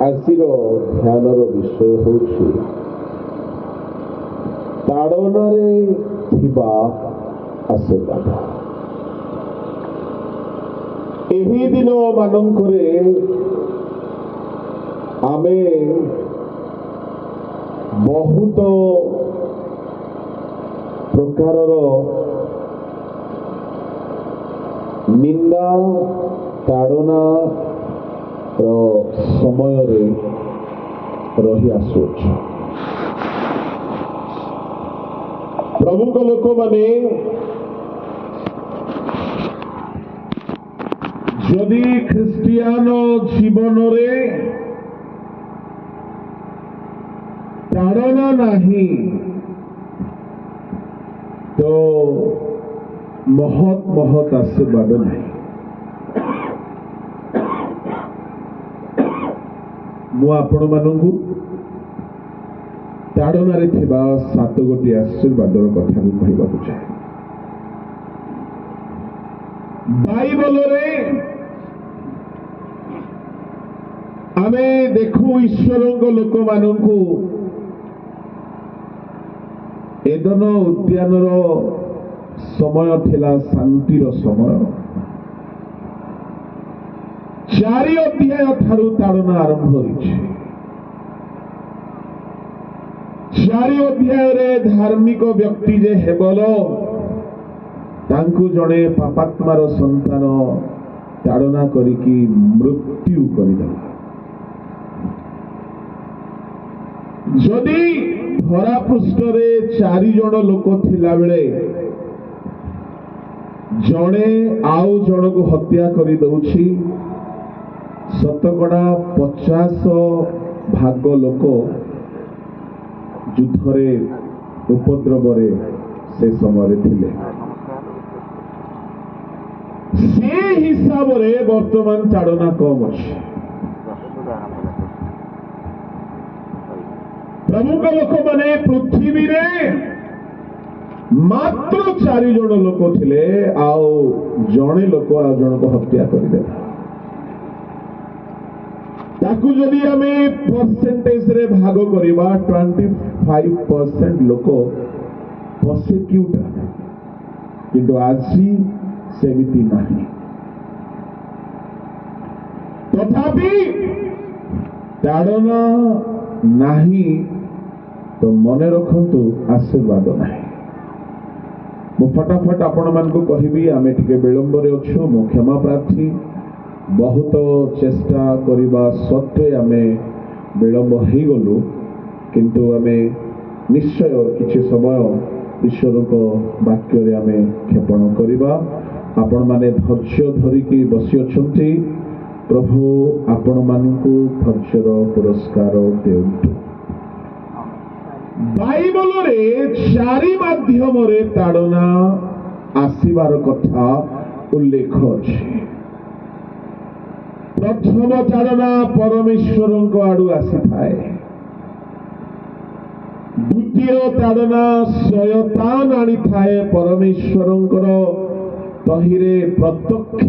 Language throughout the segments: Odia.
आजिर ध्यानर विषय होछि ताड़नारे थिबा आशीर्वाद। एही दिन मानंकरे आमे बहुत प्रकारर निंदा ताड़ना समय रही आसुच। प्रमुख लोक माने जदि ख्रिस्टियान जीवन रे ताड़ना नहीं तो महत महत आशीर्वाद नहीं। मु आपण मानू ताड़नारे थिबा 7 गोटी आशीर्वादर कथा कहवाक चाहे। बाइबल रे आमे देखु ईश्वर लोक मानू एदन उद्यानर समय थिला शांतिर समय। 4 अध्याय ठारू ताड़ना आरंभ होइछि। 4 अध्याय रे धार्मिक व्यक्ति जे हेबल तांकु जड़े पापात्मार संतान ताड़ना करिकी मृत्यु करिदेला। जदि धरा पृष्ठ रे 4 जण लोक थिला बेले जड़े आउ जन को हत्या करि दउछि, शतकड़ा 50 भाग लोक युद्धरे उपद्रवरे से समय थिले। से हिसाब रे वर्तमान ताड़ना कम अछि। प्रमुख लोक माने पृथ्वी रे मात्र 4 जण लोक थिले आउ जणे लोक आ जण को हत्या करिदेला। ताकू जदि आमे परसेंटेज रे भाग करिबा 25% लोक प्रोसिक्यूट किंतु आजी सेमिति नाही। तथापि ताड़ना नाही तो मने रखंतु आशीर्वाद नाही। मु फटाफट आपण मान को कहिबी आमे टिके विलंब रे अछु। मु क्षमा प्रार्थी। बहुत चेष्टा करिबा सत्वे आमे विलंब हो गलु किंतु आमे निश्चय किछि समय ईश्वर को वाक्य रे आमे क्षेपण करिबा। आपण माने धैर्य धरिकी बसी अछंती। प्रभु आपण मानकु धैर्यर पुरस्कार देउंतु। बाइबल रे 4 माध्यम रे ताड़ना आसीबार कथा उल्लेख अछि। प्रथम ताड़ना परमेश्वर आड़ू आसी थाए। द्वितीय ताड़ना शयतान आनी थाए परमेश्वर तहिरे प्रत्यक्ष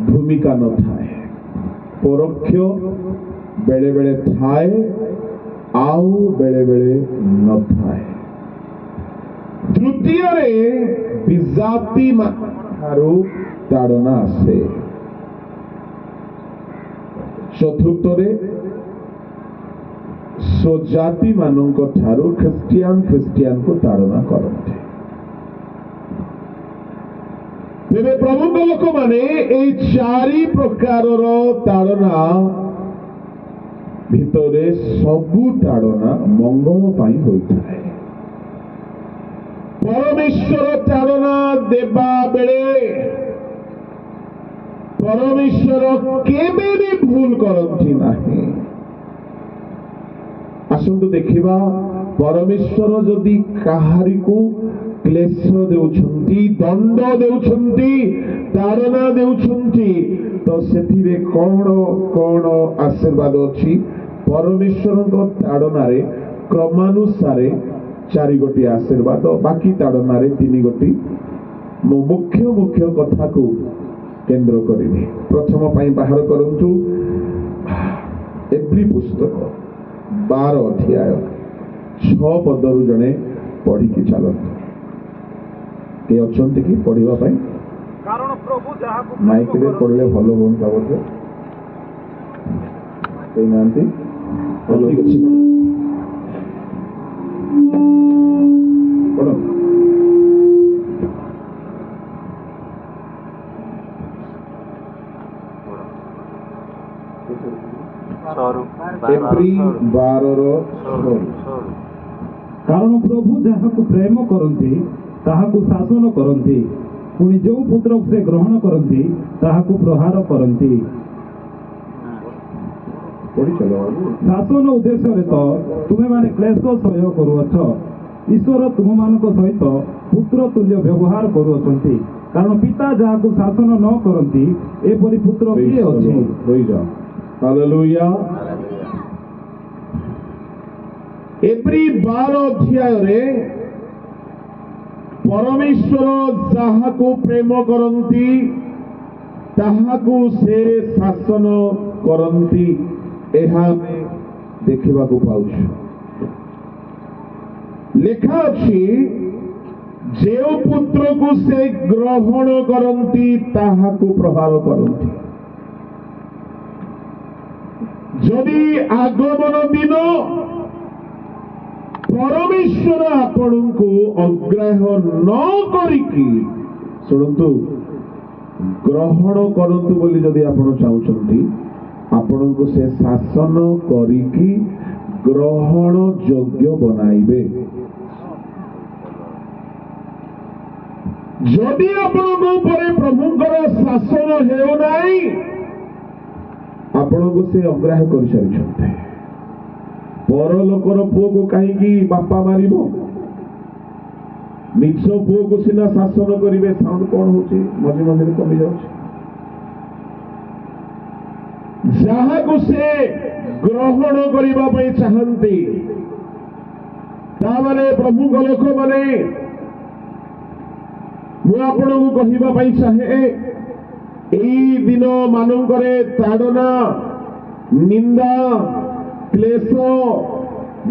भूमिका न थाए, परोक्ष बेले बेले थाए आउ बेले बेले न थाए। तृतीय रे विजाति मारू ताड़ना आसे। चतुर्थ रे स्वजाति मानक ठारू ख्रिस्टियान को ताड़ना करते। तेरे प्रमुख लोक माने ए 4 प्रकार ताड़ना भितरे सबु ताड़ना मंगल पाई होइथाए। परमेश्वर ताड़ना देबा बेले परमेश्वर केबे भी भूल करती नहीं। आसंतु देखिबा परमेश्वर जदि काहारी को क्लेश देउछंती, दंड देउछंती, ताड़ना देउछंती तो सेथिरे कौन आशीर्वाद अछि। परमेश्वर को ताड़ना रे क्रमानुसारे 4 गोटी आशीर्वाद, बाकी ताड़ना रे 3 गोटी। मुख्य कथा को केंद्र करिवे। प्रथम पाई बाहर करंतु एप्री पुस्तक 12 अध्याय 6 पदरु जने पढ़ी की चलत के अछंती की पढ़िबा पई कारण प्रभु जाहाकु माइक रे पढ़ले भलो होंता बोले कई नांती भलो किछि पढ़ो एप्री 12 कारण प्रभु ଯାହାକୁ ପ୍ରେମ କରନ୍ତି ତାହାକୁ ଶାସନ କରନ୍ତି ପୁଣି ଯେଉଁ ପୁତ୍ରକୁ ସେ ଗ୍ରହଣ କରନ୍ତି ତାହାକୁ ପ୍ରହାର କରନ୍ତି। ଶାସନ ଉଦ୍ଦେଶ୍ୟରେ ତ ତୁମେମାନେ କ୍ଲେଶ ସହ୍ୟ କରୁଅଛ, ଈଶ୍ୱର ତୁମମାନଙ୍କ ସହିତ ପୁତ୍ର ତୁଲ୍ୟ ବ୍ୟବହାର କରୁଅଛନ୍ତି। କାରଣ ପିତା ଯାହାକୁ ଶାସନ ନ କରନ୍ତି ଏପରି ପୁତ୍ର କିଏ ଅଛି? हालेलुया। एप्री 12 अध्याय रे परमेश्वर जाहाकु प्रेम करंती ताहाकु से शासन करंती एहा देखिबा को पाउछु। लेखा अछि जेउ पुत्र को से ग्रहण करंती ताहाकु प्रहार करंती। जदि आगमन दिन परमेश्वर आपण को अग्राह्य न करिकी शुणु ग्रहण करंतु बोली जदि आपण चाहूचंती आपण को से शासन करिकी ग्रहण योग्य बनाइबे। जदि आपण को ऊपर प्रभुଙ୍କର शासन हेउ नाही आपण को से अग्राह्य कर सारी पर लोकर पुओ को कहीं बापा मारिबो निज पुओ को सीना शासन करिवे। साउंड कौन होची मझे मझे कमी जाउची। जहा को से ग्रहण करिबा पई चाहंती तामाने प्रभु को लोक माने मु आपण को कहिबा पई चाहे एई दिन मानंकरे ताड़ना निंदा क्लेश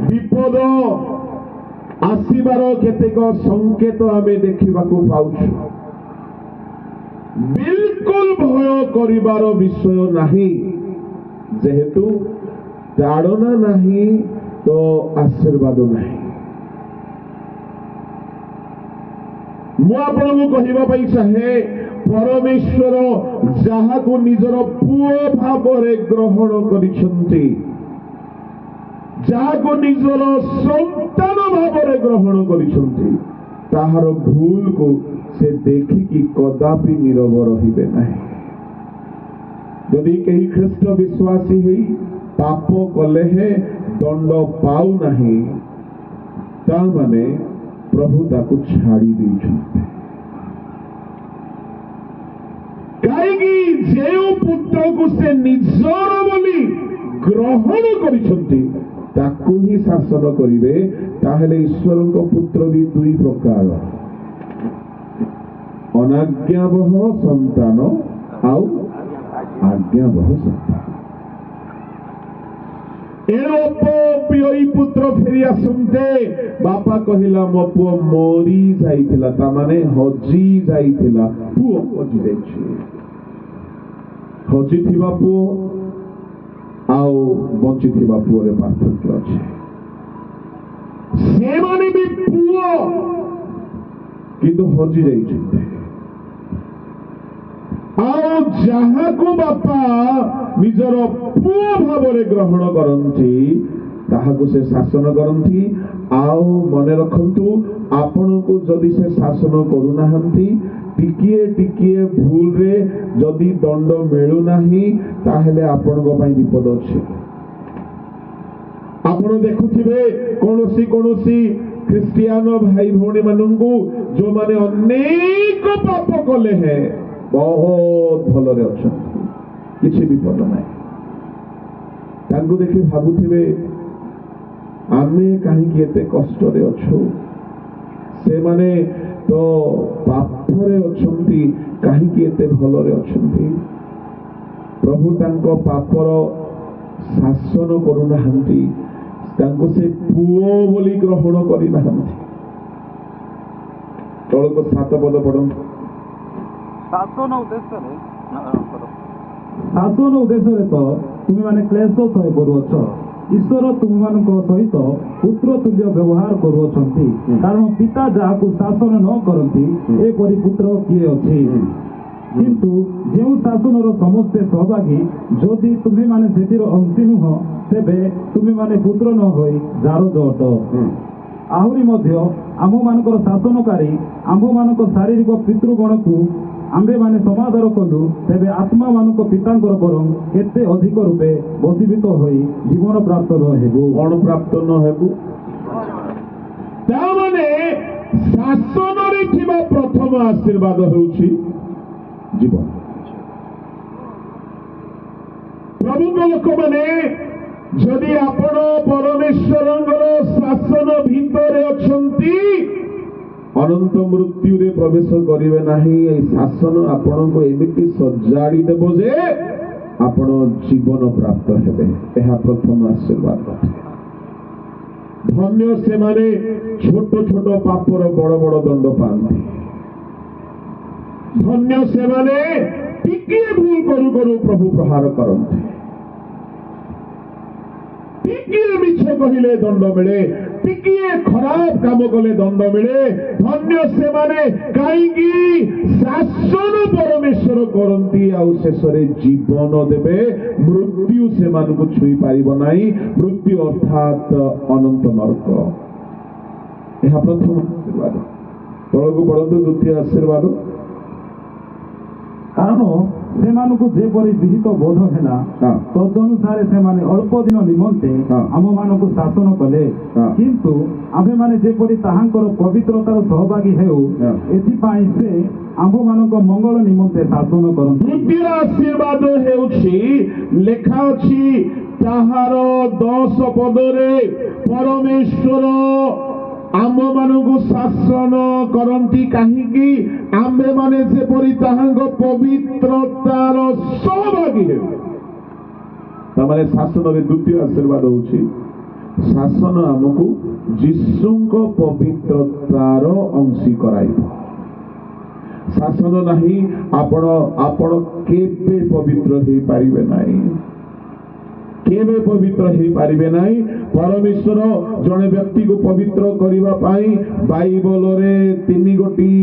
विपद आसीबार केतेक संकेत आमे देखिबाकू पाउछु। बिल्कुल भय करिबार विषय नाही, जेहेतु ताड़ना नाही तो आशीर्वाद नाही। मु आपनकू कहिबा पई चाहे परमेश्वर जाहाकू निजर पुओ भावरे ग्रहण करिसंती जाहाकू निजर संतान भावरे ग्रहण करिसंती ताहार भूल को से देखिकी कदापि नीरव रहिबे नाही। यदि कहीं ख्रीष्ट विश्वासी ही पाप कले है दंड पाऊ नाही ता माने प्रभु ताकू छाड़ी देइछंती। कहीं जेउ पुत्र को से निजर बोली ग्रहण करिसंती ताकू ही शासन करिवे। ताहेले ईश्वर को पुत्र भी दुई प्रकार अनाज्ञावह संतान आउ आज्ञावह संतान। एई पुत्र फेरी आसंते बापा कहिला मो पुओ मोरी जाइथिला ता माने हजी जाइथिला पुओ हजी जाइछि। हजी थिबा पुओ आउ बंची थिबा पुओ रे पार्थक्य अछि। से माने भी पुओ किंतु हजी जाइछि। आउ जहा को बापा निजर पुओ भावरे ग्रहण करंती ताहाकू से शासन करंती। आउ मने रखंतु आपण को जदि से शासन करू नाहंती टिकिए टिकिए भूल रे जदि दंड मिलु नाही ताहेले आपण को पई विपद अछि। आपण देखुथिबे कोनोसी कोनोसी क्रिश्चियन भाई भौणी मानंकु जो माने अनेक पाप कले हैं बहुत भलरे अछंती किछि विपद नाही। तांकु देखि भाबुथिबे आमे काहेकि एते कष्ट रे अछु से माने तो पापरे अछंती काहेकि एते भलरे अछंती। प्रभु तांको पापर ଶାସନ କରୁନାହାନ୍ତି, ତାଙ୍କୁ ସେ ପୁଅ ବୋଲି ଗ୍ରହଣ କରିନାହାନ୍ତି। ତଳକୁ 7 ପଦ ପଢନ୍ତୁ। ଶାସନ ଉଦ୍ଦେଶ୍ୟରେ ଶାସନ ଉଦ୍ଦେଶ୍ୟରେ ତ ତୁମେମାନେ କ୍ଲେଶ ସହ୍ୟ କରୁଅଛ। ଈଶ୍ୱର ତୁମମାନଙ୍କ ସହିତ ପୁତ୍ର ତୁଲ୍ୟ ବ୍ୟବହାର କରୁଅଛନ୍ତି। କାରଣ ପିତା ଯାହାକୁ ଶାସନ ନ କରନ୍ତି ଏପରି ପୁତ୍ର କିଏ ଅଛି? କିନ୍ତୁ ଯେଉଁ ଶାସନର ସମସ୍ତେ ସହଭାଗୀ, ଯଦି ତୁମେମାନେ ସେଥିର ଅଂଶୀ ନୁହଁ, ତେବେ ତୁମେମାନେ ପୁତ୍ର ନ ହୋଇ ଜାରଜ ଅଟ। ଆହୁରି ମଧ୍ୟ ଆମ୍ଭମାନଙ୍କର ଶାସନକାରୀ ଆମ୍ଭମାନଙ୍କ ଶାରୀରିକ ପିତୃଗଣକୁ ଆମ୍ଭେମାନେ ସମାଦର କଲୁ, ତେବେ ଆତ୍ମାମାନଙ୍କ ପିତାଙ୍କର ବରଂ କେତେ ଅଧିକ ରୂପେ ବଶୀଭୂତ ହୋଇ ଜୀବନ ପ୍ରାପ୍ତ ନ ହେବୁ। କଣ ପ୍ରାପ୍ତ ନ ହେବୁ? ତାମାନେ ଶାସନରେ ଥିବା ପ୍ରଥମ ଆଶୀର୍ବାଦ ହେଉଛି ଜୀବନ। ପ୍ରଭୁଙ୍କ ଲୋକମାନେ, ଯଦି ଆପଣ ପରମେଶ୍ୱରଙ୍କର ଶାସନ ଭିତରେ ଅଛନ୍ତି, ଅନନ୍ତ ମୃତ୍ୟୁରେ ପ୍ରବେଶ କରିବେ ନାହିଁ। ଏହି ଶାସନ ଆପଣଙ୍କୁ ଏମିତି ସଜାଡ଼ି ଦେବ ଯେ ଆପଣ ଜୀବନ ପ୍ରାପ୍ତ ହେବେ। ଏହା ପ୍ରଥମ ଆଶୀର୍ବାଦ। ଧନ୍ୟ ସେମାନେ ଛୋଟ ଛୋଟ ପାପର ବଡ଼ ବଡ଼ ଦଣ୍ଡ ପାଆନ୍ତି। ଧନ୍ୟ ସେମାନେ ଟିକିଏ ଭୁଲ କରୁ କରୁ ପ୍ରଭୁ ପ୍ରହାର କରନ୍ତି। ଟିକିଏ ମିଛ କହିଲେ ଦଣ୍ଡ ମିଳେ, ଟିକିଏ ଖରାପ କାମ କଲେ ଦଣ୍ଡ ମିଳେ। ଧନ୍ୟ ସେମାନେ, କାହିଁକି? ଶାସନ ପରମେଶ୍ୱର କରନ୍ତି ଆଉ ଶେଷରେ ଜୀବନ ଦେବେ। ମୃତ୍ୟୁ ସେମାନଙ୍କୁ ଛୁଇଁ ପାରିବ ନାହିଁ। ମୃତ୍ୟୁ ଅର୍ଥାତ୍ ଅନନ୍ତ ନରକ। ଏହା ପ୍ରଥମ ଆଶୀର୍ବାଦ। ତଳକୁ ପଢନ୍ତୁ ଦ୍ୱିତୀୟ ଆଶୀର୍ବାଦ। କାରଣ ସେମାନଙ୍କୁ ଯେପରି ବିହିତ ବୋଧ ହେଲା, ତଦନୁସାରେ ସେମାନେ ଅଳ୍ପ ଦିନ ନିମନ୍ତେ ଆମମାନଙ୍କୁ ଶାସନ କଲେ। କିନ୍ତୁ ଆମ୍ଭେମାନେ ଯେପରି ତାହାଙ୍କର ପବିତ୍ରତାର ସହଭାଗୀ ହେଉ, ଏଥିପାଇଁ ସେ ଆମ୍ଭମାନଙ୍କ ମଙ୍ଗଳ ନିମନ୍ତେ ଶାସନ କରନ୍ତି। ତୃତୀୟ ଆଶୀର୍ବାଦ ହେଉଛି, ଲେଖା ଅଛି ତାହାର 10 ପଦରେ, ପରମେଶ୍ୱର ଆମ୍ଭମାନଙ୍କୁ ଶାସନ କରନ୍ତି। କାହିଁକି? ଆମ୍ଭେମାନେ ଯେପରି ତାହାଙ୍କ ପବିତ୍ରତାର ସହଭାଗୀ ହେଉ। ତାମାନେ ଶାସନରେ ଦ୍ୱିତୀୟ ଆଶୀର୍ବାଦ ହେଉଛି, ଶାସନ ଆମକୁ ଯୀଶୁଙ୍କ ପବିତ୍ରତାର ଅଂଶୀ କରାଇବ। ଶାସନ ନାହିଁ, ଆପଣ କେବେ ପବିତ୍ର ହେଇପାରିବେ ନାହିଁ। କେବେ ପବିତ୍ର ହେଇପାରିବେ ନାହିଁ। ପରମେଶ୍ୱର ଜଣେ ବ୍ୟକ୍ତିକୁ ପବିତ୍ର କରିବା ପାଇଁ ବାଇବଲରେ 3 ଗୋଟି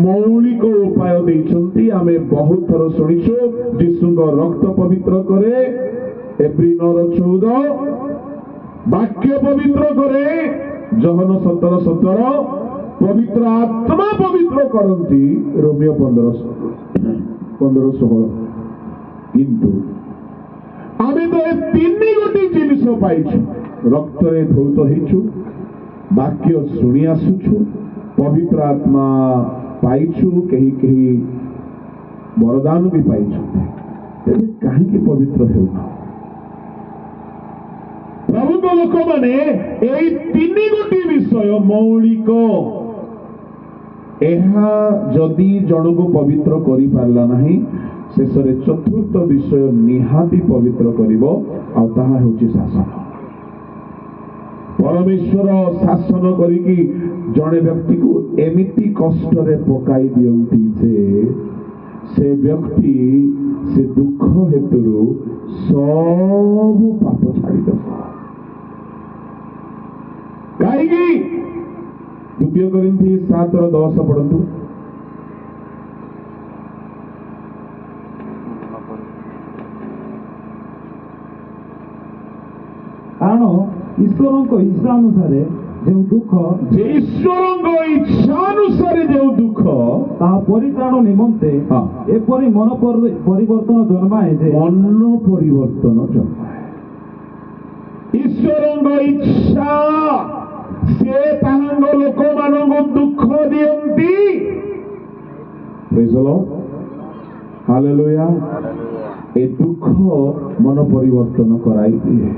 ମୌଳିକ ଉପାୟ ଦେଇଛନ୍ତି। ଆମେ ବହୁତ ଥର ଶୁଣିଛୁ। ଯୀଶୁଙ୍କ ରକ୍ତ ପବିତ୍ର କରେ, ଏପ୍ରି 9:14। ବାକ୍ୟ ପବିତ୍ର କରେ, ଜହନ 17:17। ପବିତ୍ର ଆତ୍ମା ପବିତ୍ର କରନ୍ତି, ରୋମିଓ 15:16। କିନ୍ତୁ ଆମେ ତ ଏ 3 ଗୋଟି ଜିନିଷ ପାଇଛୁ। ରକ୍ତରେ ଧୌତ ହେଇଛୁ, ବାକ୍ୟ ଶୁଣି ଆସୁଛୁ, ପବିତ୍ର ଆତ୍ମା ପାଇଛୁ, କେହି କେହି ବରଦାନ ବି ପାଇଛନ୍ତି। ତେବେ କାହିଁକି ପବିତ୍ର ହେଉନ? ପ୍ରଭୁଙ୍କ ଲୋକମାନେ ଏଇ 3 ଗୋଟି ବିଷୟ ମୌଳିକ, ଏହା ଯଦି ଜଣକୁ ପବିତ୍ର କରିପାରିଲା ନାହିଁ, ଶେଷରେ ଚତୁର୍ଥ ବିଷୟ ନିହାତି ପବିତ୍ର କରିବ, ଆଉ ତାହା ହେଉଛି ଶାସନ। ପରମେଶ୍ୱର ଶାସନ କରିକି ଜଣେ ବ୍ୟକ୍ତିକୁ ଏମିତି କଷ୍ଟରେ ପକାଇ ଦିଅନ୍ତି ଯେ ସେ ବ୍ୟକ୍ତି ସେ ଦୁଃଖ ହେତୁରୁ ସବୁ ପାପ ଛାଡ଼ିଦେବ। କାହିଁକି? 2 କରିନ୍ଥୀ 7:10 ପଢନ୍ତୁ। କାରଣ ଈଶ୍ୱରଙ୍କ ଇଚ୍ଛା ଅନୁସାରେ ଯେଉଁ ଦୁଃଖ, ଈଶ୍ୱରଙ୍କ ଇଚ୍ଛା ଅନୁସାରେ ଯେଉଁ ଦୁଃଖ, ତାହା ପରିତ୍ରାଣ ନିମନ୍ତେ ଏପରି ମନ ପରିବର୍ତ୍ତନ ଜନ୍ମାଏ ଯେ, ମନ ପରିବର୍ତ୍ତନ ଜନ୍ମାଏ। ଈଶ୍ୱରଙ୍କ ଇଚ୍ଛା, ସେ ତାହାଙ୍କ ଲୋକମାନଙ୍କୁ ଦୁଃଖ ଦିଅନ୍ତି। ପ୍ରେଜ୍ ଦ ଲର୍ଡ, ହାଲେଲୁୟା। ଏ ଦୁଃଖ ମନ ପରିବର୍ତ୍ତନ କରାଇ ଦିଏ।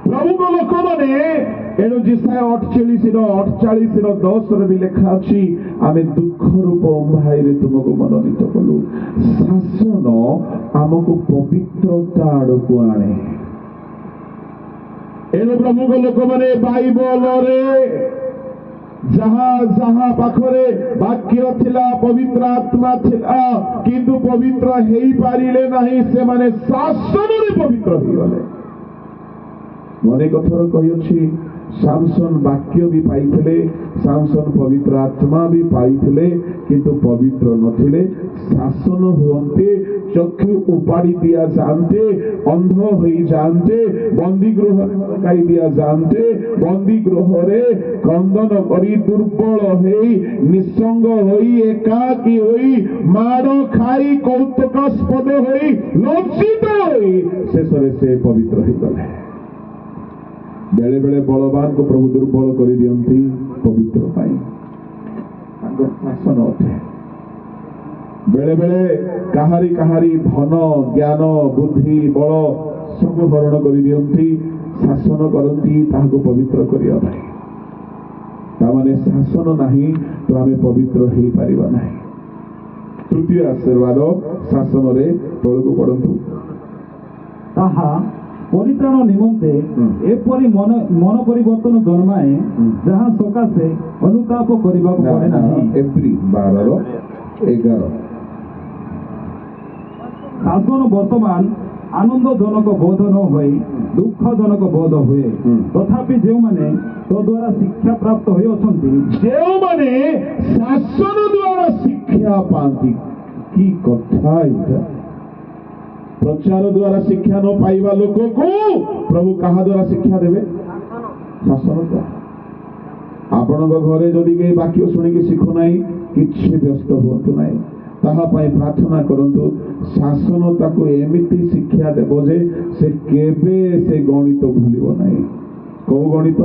ପ୍ରଭୁଙ୍କ ଲୋକମାନେ एणु जिसाया 48:48 भी लेखा अच्छी आमे दुख रूप भाई तुमको मनोनीत कलु शासन आमको पवित्रता आड़क आणे एणु प्रमुख लोक मैंने बाइबल जहा जहा पाखरे वाक्य थिला पवित्र आत्मा थिला किंतु पवित्र हेई पारिले नहीं से माने शासन रे पवित्र हो गले मने कथर कहि अछि सामसन वाक्य भी पाइथिले सामसन पवित्र आत्मा भी पाइथिले किंतु पवित्र नथिले शासन होते चक्षु उपाड़ी दिया जानते अंध हो जानते बंदी गृह लगाई दिया जानते बंदी गृह रे क्रंदन करी दुर्बल होई निसंग होई एकाकी होई माड़ खाई कौतुकास्पद होई लज्जित होई शेषरे से पवित्र हो गले बेले बेले बलवान को प्रभु दुर्बल कर दियंती पवित्र पाई शासन अटे बेले बेले काहारी काहारी धन ज्ञान बुद्धि बल सब हरण कर दियंती शासन करती ताहाको पवित्र करिया पाई तामाने शासन नहीं तो आमे पवित्र हो पारिबा नहीं तृतीय आशीर्वाद शासन रे तळको पड़ंतु ताहा परित्राण निमंते एपरी मन परिवर्तन जन्माए जहाँ सकाशे अनुताप करने पड़े नहीं एप्रिल 12:11 शासन वर्तमान आनंदजनक बोध न होई दुखजनक बोध हुए तथापि जो माने तो द्वारा शिक्षा प्राप्त होई अछंती जो माने शासन द्वारा शिक्षा पाती की कथा इटा प्रचार द्वारा शिक्षा न पाइबा लोक को प्रभु कहा द्वारा शिक्षा देवे शासन द्वारा आपण घरे जदि के वाक्य शुणिकी शिखु ना किसी व्यस्त हुआ ना ताहा पाई प्रार्थना करंतु शासन ताको एमिति शिक्षा देव जे से केबे से गणित भूलिबो नाही को गणित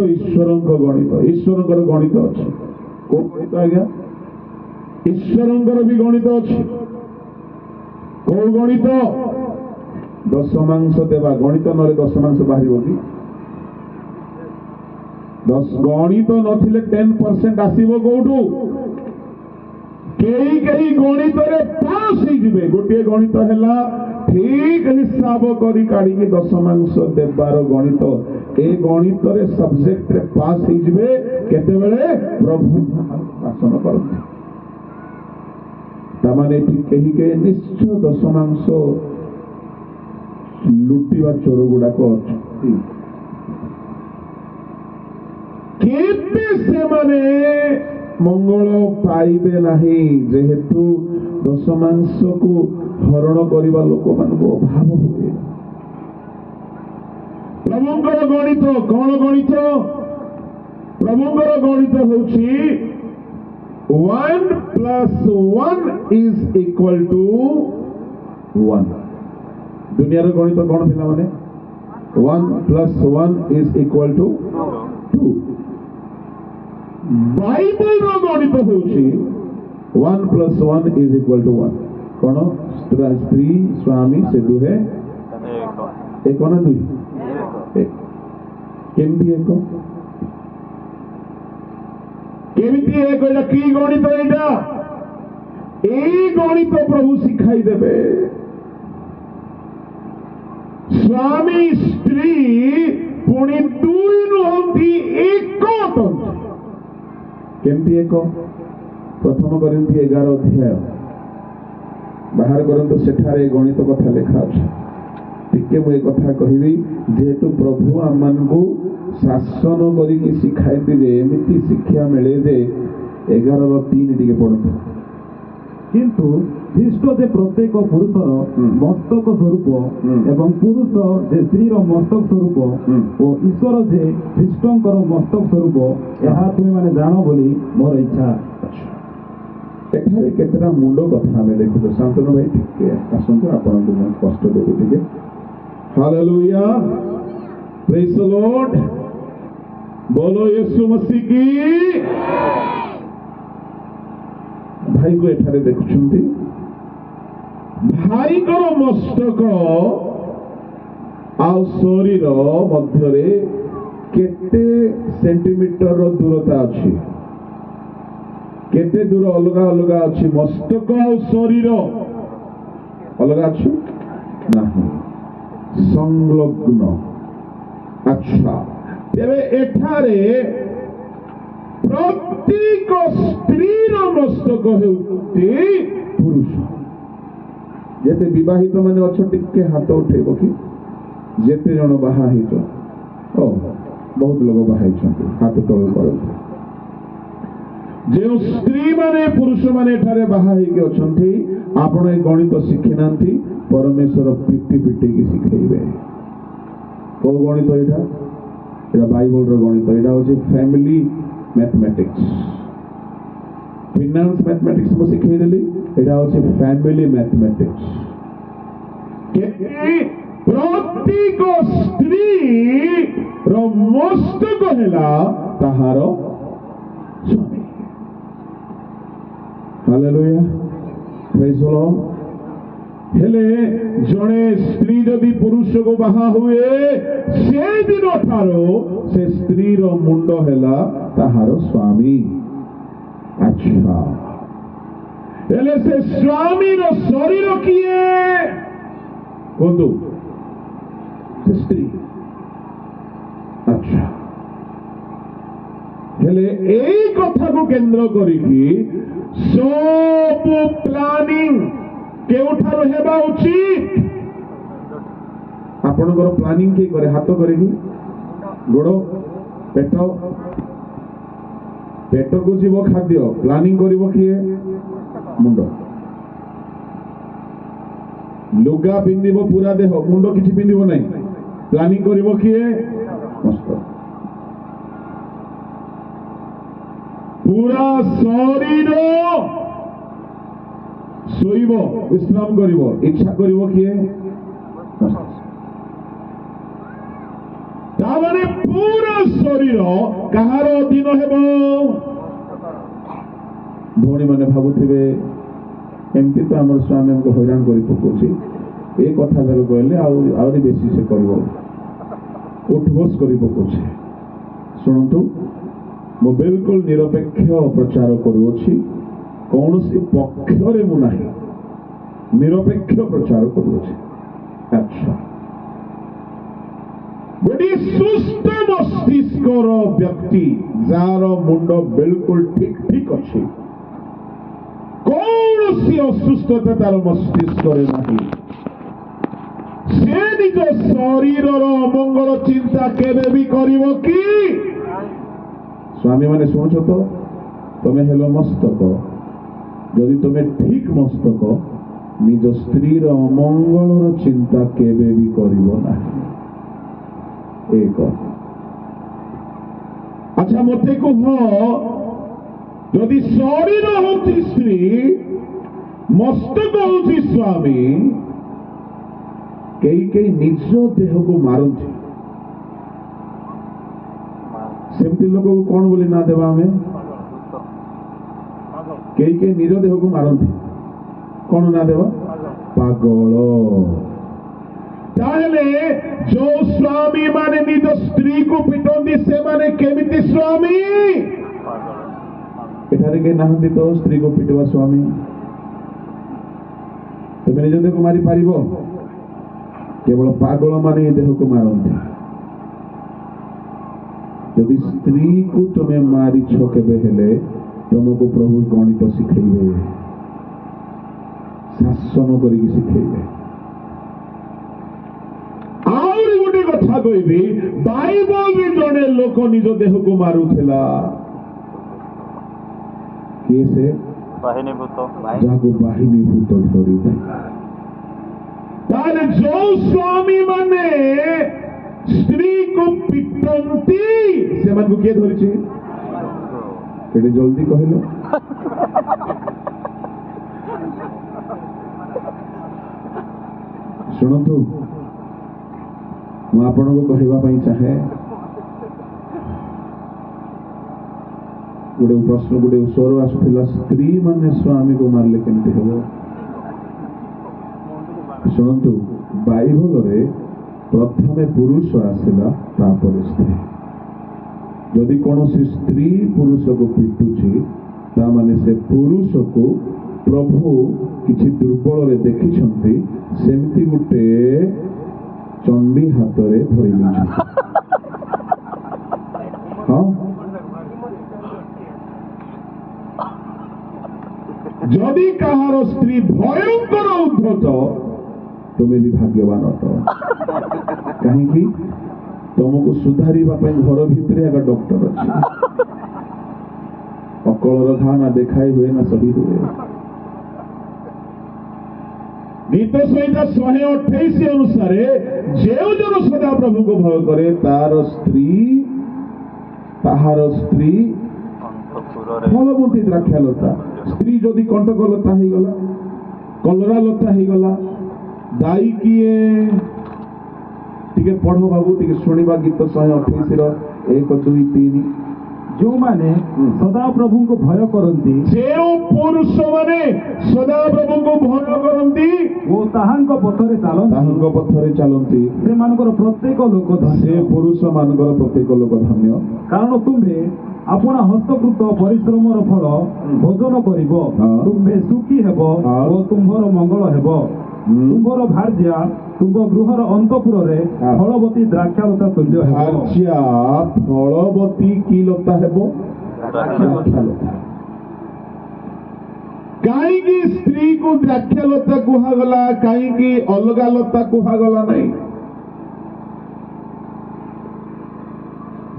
ईश्वरंक गणित ईश्वरंकर गणित अछि को गणित आज्ञा ईश्वरंकर भी गणित अच्छी कौ गणित दशमांश देवा गणित नले दशमांश बाहर कि गणित नथिले 10% आसीबो कोठू कई कई गणित रे पास ही जिवे गोटे गणित हैला ठीक हिसाब करी काढ़ी के दशमांश देवार गणित ए गणित रे सब्जेक्ट रे पास ही जिवे केते बेले प्रभु शासन करते तामाने कही के निश्चय दशमांश लुटिवा चोर गुड़ाक केते से माने मंगल पाइबे नहीं जेहेतु दशमांश को हरण करने लोक मान अभाव हुए प्रभुंकर गणित कौन गणित प्रभुंकर गणित होछि 1 + 1 is equal to 1 दुनिया रे गणित कौन पिला माने 1 + 1 is equal to 2 बाइबल रो गणित होछि 1 + 1 is equal to 1 कौन स्त्री स्वामी से दुहे एक ना दुई एक केमती एक केमिति एक कि गणित एटा ए गणित प्रभु शिखाई देबे स्वामी स्त्री पुणी दुई नुहंती एक केमती एक प्रथम करिन्थी 11 अध्याय बाहर करंतु सेठारे गणित कथा लेखा अछि टिके मु एक कथा कहिबी जेहेतु प्रभु आमनकु शासन करिकी शिखाई दिले एमिति शिक्षा मिले जे 11:3 टिके पढंतु किंतु ख्रीष्ट जे प्रत्येक पुरुषर मस्तक स्वरूप एवं पुरुष जे स्त्रीर मस्तक स्वरूप और ईश्वर जे ख्रीष्टंकर मस्तक स्वरूप यह तुम माने जान बोली मोर इच्छा एठारे केतरा मुंड कथा हमें देखु शांतनु भाई टिके आसंतु आपण को कष्ट देबे टिके हालेलुया प्रेज द लॉर्ड बोलो यीशु मसीह की भाई को एठारे देखुछंती भाई को मस्तक ଆଉ ଶରୀର ମଧ୍ୟରେ କେତେ ସେଣ୍ଟିମିଟର ଦୂରତା ଅଛି? କେତେ ଦୂର ଅଲଗା ଅଲଗା ଅଛି? ମସ୍ତକ ଆଉ ଶରୀର ଅଲଗା ଅଛି ନାହିଁ, ସଂଲଗ୍ନ। ଆଚ୍ଛା, ତେବେ ଏଠାରେ ପ୍ରତ୍ୟେକ ସ୍ତ୍ରୀର ମସ୍ତକ ହେଉଛି ପୁରୁଷ। ଯେତେ ବିବାହିତ ମାନେ ଅଛ ଟିକେ ହାତ ଉଠେଇବ କି? ଯେତେ ଜଣ ବାହା ହେଇଛ? ଓ ବହୁତ ଲୋକ ବାହା ହେଇଛନ୍ତି, ହାତ ତଳ କରନ୍ତୁ। ଯେଉଁ ସ୍ତ୍ରୀ ମାନେ ପୁରୁଷ ମାନେ ଏଠାରେ ବାହା ହେଇକି ଅଛନ୍ତି, ଆପଣ ଏ ଗଣିତ ଶିଖି ନାହାନ୍ତି, ପରମେଶ୍ୱର ପିଟି ପିଟିକି ଶିଖେଇବେ। କୋଉ ଗଣିତ ଏଇଟା? ଏଇଟା ବାଇବଲର ଗଣିତ। ଏଇଟା ହଉଛି ଫ୍ୟାମିଲି ମ୍ୟାଥମେଟିକ୍ସ। ଫିନାନ୍ସ ମ୍ୟାଥମେଟିକ୍ସ ମୁଁ ଶିଖେଇଦେଲି, ଏଇଟା ହଉଛି ଫ୍ୟାମିଲି ମ୍ୟାଥମେଟିକ୍ସ। ପ୍ରତ୍ୟେକ ସ୍ତ୍ରୀର ମସ୍ତକ ହେଲା ତାହାର ସ୍ୱାମୀ। ହାଲେଲୁୟା, ପ୍ରେଜ୍ ଦ ଲର୍ଡ। ହେଲେ ଜଣେ ସ୍ତ୍ରୀ ଯଦି ପୁରୁଷକୁ ବାହା ହୁଏ, ସେଦିନ ଠାରୁ ସେ ସ୍ତ୍ରୀର ମୁଣ୍ଡ ହେଲା ତାହାର ସ୍ୱାମୀ। ଆଚ୍ଛା, ହେଲେ ସେ ସ୍ୱାମୀର ଶରୀର କିଏ? କୁହନ୍ତୁ, ସେ ସ୍ତ୍ରୀ। ଆଚ୍ଛା, ହେଲେ ଏଇ କଥାକୁ କେନ୍ଦ୍ର କରିକି ସବୁ ପ୍ଲାନିଂ କେଉଁଠାରୁ ହେବା ଉଚିତ? ଆପଣଙ୍କର ପ୍ଲାନିଂ କିଏ କରେ? ହାତ କରିକି, ଗୋଡ଼, ପେଟ। ପେଟକୁ ଯିବ ଖାଦ୍ୟ, ପ୍ଲାନିଂ କରିବ କିଏ? ମୁଣ୍ଡ। ଲୁଗା ପିନ୍ଧିବ ପୁରା ଦେହ, ମୁଣ୍ଡ କିଛି ପିନ୍ଧିବ ନାହିଁ, ପ୍ଲାନିଂ କରିବ କିଏ? ମସ୍ତକ। ପୁରା ଶରୀର ଶୋଇବ, ବିଶ୍ରାମ କରିବ, ଇଚ୍ଛା କରିବ କିଏ? ତାମାନେ ପୁରା ଶରୀର କାହାର ଅଧୀନ ହେବ? ଭଉଣୀ ମାନେ ଭାବୁଥିବେ ଏମିତି ତ ଆମର ସ୍ୱାମୀ ଆମକୁ ହଇରାଣ କରି ପକଉଛି, ଏ କଥା ଯାକ କହିଲେ ଆହୁରି ବେଶୀ ସେ କରିବ, ଉଠବସ କରି ପକଉଛି। ଶୁଣନ୍ତୁ, ମୁଁ ବିଲକୁଲ ନିରପେକ୍ଷ ପ୍ରଚାର କରୁଅଛି, କୌଣସି ପକ୍ଷରେ ମୁଁ ନାହିଁ, ନିରପେକ୍ଷ ପ୍ରଚାର କରୁଅଛି। ଆଚ୍ଛା, ଗୋଟିଏ ସୁସ୍ଥ ମସ୍ତିଷ୍କର ବ୍ୟକ୍ତି, ଯାହାର ମୁଣ୍ଡ ବିଲକୁଲ ଠିକ ଅଛି, କୌଣସି ଅସୁସ୍ଥତା ତାର ମସ୍ତିଷ୍କରେ ନାହିଁ, ସେ ନିଜ ଶରୀରର ଅମଙ୍ଗଳ ଚିନ୍ତା କେବେ ବି କରିବ କି? ସ୍ୱାମୀ ମାନେ ଶୁଣୁଛ ତ, ତମେ ହେଲ ମସ୍ତକ। ଯଦି ତମେ ଠିକ ମସ୍ତକ, ନିଜ ସ୍ତ୍ରୀର ଅମଙ୍ଗଳର ଚିନ୍ତା କେବେ ବି କରିବ ନାହିଁ। ଏକ। ଆଚ୍ଛା, ମତେ କୁହ, ଯଦି ଶରୀର ହଉଛି ସ୍ତ୍ରୀ, ମସ୍ତକ ହଉଛି ସ୍ୱାମୀ, କେହି ନିଜ ଦେହକୁ ମାରନ୍ତି। ସେମିତି ଲୋକକୁ କଣ ବୋଲି ନା ଦେବା ଆମେ? କେହି ନିଜ ଦେହକୁ ମାରନ୍ତି, କଣ ନା ଦେବା? ପାଗଳ। ତାହେଲେ ଯୋଉ ସ୍ୱାମୀ ମାନେ ନିଜ ସ୍ତ୍ରୀକୁ ପିଟନ୍ତି, ସେମାନେ କେମିତି ସ୍ୱାମୀ? ଏଠାରେ କେହି ନାହାନ୍ତି ତ ସ୍ତ୍ରୀକୁ ପିଟିବା ସ୍ୱାମୀ? ତମେ ନିଜ ଦେହକୁ ମାରି ପାରିବ? କେବଳ ପାଗଳ ମାନେ ଏ ଦେହକୁ ମାରନ୍ତି। ଯଦି ସ୍ତ୍ରୀକୁ ତମେ ମାରିଛ କେବେ ହେଲେ, ତମକୁ ପ୍ରଭୁ ଗଣିତ ଶିଖେଇବେ, ଶାସନ କରିକି ଶିଖେଇବେ। ଆହୁରି ଗୋଟେ କଥା କହିବି, ବାଇବଲରେ ଜଣେ ଲୋକ ନିଜ ଦେହକୁ ମାରୁଥିଲା। କିଏ ସେ? ଯାହାକୁ ବାହିନୀ ଭୂତ ଧରିଥିଲା। ତାହେଲେ ଯୋଉ ସ୍ୱାମୀ ମାନେ ସ୍ତ୍ରୀକୁ ପିଟନ୍ତି, ସେମାନଙ୍କୁ କିଏ ଧରିଛି? କେତେ ଜଲ୍ଦି କହିଲ? ଶୁଣନ୍ତୁ, ମୁଁ ଆପଣଙ୍କୁ କହିବା ପାଇଁ ଚାହେଁ, ଗୋଟେ ପ୍ରଶ୍ନ, ଗୋଟେ ସ୍ୱର ଆସୁଥିଲା, ସ୍ତ୍ରୀ ମାନେ ସ୍ୱାମୀକୁ ମାରିଲେ କେମିତି ହେବ? ଶୁଣନ୍ତୁ, ବାଇବଲରେ ପ୍ରଥମେ ପୁରୁଷ ଆସିଲା ତାପରେ ସ୍ତ୍ରୀ। ଯଦି କୌଣସି ସ୍ତ୍ରୀ ପୁରୁଷକୁ ପିଟୁଛି ତାମାନେ ସେ ପୁରୁଷକୁ ପ୍ରଭୁ କିଛି ଦୁର୍ବଳରେ ଦେଖିଛନ୍ତି, ସେମିତି ଗୋଟେ ଚଣ୍ଡୀ ହାତରେ ଧରି ଦେଇଛନ୍ତି। ହଁ, ଯଦି କାହାର ସ୍ତ୍ରୀ ଭୟଙ୍କର ଉଦ୍ଧତ, ତୁମେ ବି ଭାଗ୍ୟବାନ ଅଟ। କାହିଁକି? ତମକୁ ସୁଧାରିବା ପାଇଁ ଘର ଭିତରେ ଏକ ଡକ୍ଟର ଅଛି। ଅକଳର ଘା ନା ଦେଖାଇ ହୁଏ ନା ସହି ହୁଏ। ଗୀତ ସଂହିତା 128 ଅନୁସାରେ ଯେଉଁ ଜଣ ସଦାପ୍ରଭୁଙ୍କୁ ଭୟ କରେ ତାହାର ସ୍ତ୍ରୀ ଫଳବତୀ ଦ୍ରାକ୍ଷା ଲତା। ସ୍ତ୍ରୀ ଯଦି କଣ୍ଟକ ଲତା ହେଇଗଲା, କଲରା ଲତା ହେଇଗଲା, ଦାୟୀ କିଏ? ଟିକେ ପଢ ବାବୁ, ଟିକେ ଶୁଣିବା ଗୀତ 128ର 1, 2, 3। ଯେଉଁମାନେ ସଦାପ୍ରଭୁଙ୍କୁ ଭୟ କରନ୍ତି, ଯେଉଁ ପୁରୁଷମାନେ ସଦାପ୍ରଭୁଙ୍କୁ ଭୟ କରନ୍ତି ଓ ତାହାଙ୍କ ପଥରେ ଚାଲନ୍ତି, ସେମାନଙ୍କର ପ୍ରତ୍ୟେକ ଲୋକ ସେ ପୁରୁଷ ମାନଙ୍କର ପ୍ରତ୍ୟେକ ଲୋକ ଧନ୍ୟ। କାରଣ ତୁମ୍ଭେ ଆପଣା ହସ୍ତକୃତ ପରିଶ୍ରମର ଫଳ ଭୋଜନ କରିବ, ତୁମ୍ଭେ ସୁଖୀ ହେବ ଓ ତୁମ୍ଭର ମଙ୍ଗଳ ହେବ। ତୁମ୍ଭର ଭାର୍ଯ୍ୟା ତୁମ୍ଭ ଗୃହର ଅନ୍ତପୁରରେ ଫଳବତୀ ଦ୍ରାକ୍ଷାଲତା ତୁଲ୍ୟ ହେବ। ଭାର୍ଯ୍ୟା ଫଳବତୀ କି ଲତା ହେବ? ଦ୍ରାକ୍ଷାଲତା। କାହିଁକି ସ୍ତ୍ରୀକୁ ଦ୍ରାକ୍ଷାଲତା କୁହାଗଲା? କାହିଁକି ଅଲଗା ଲତା କୁହାଗଲା ନାହିଁ?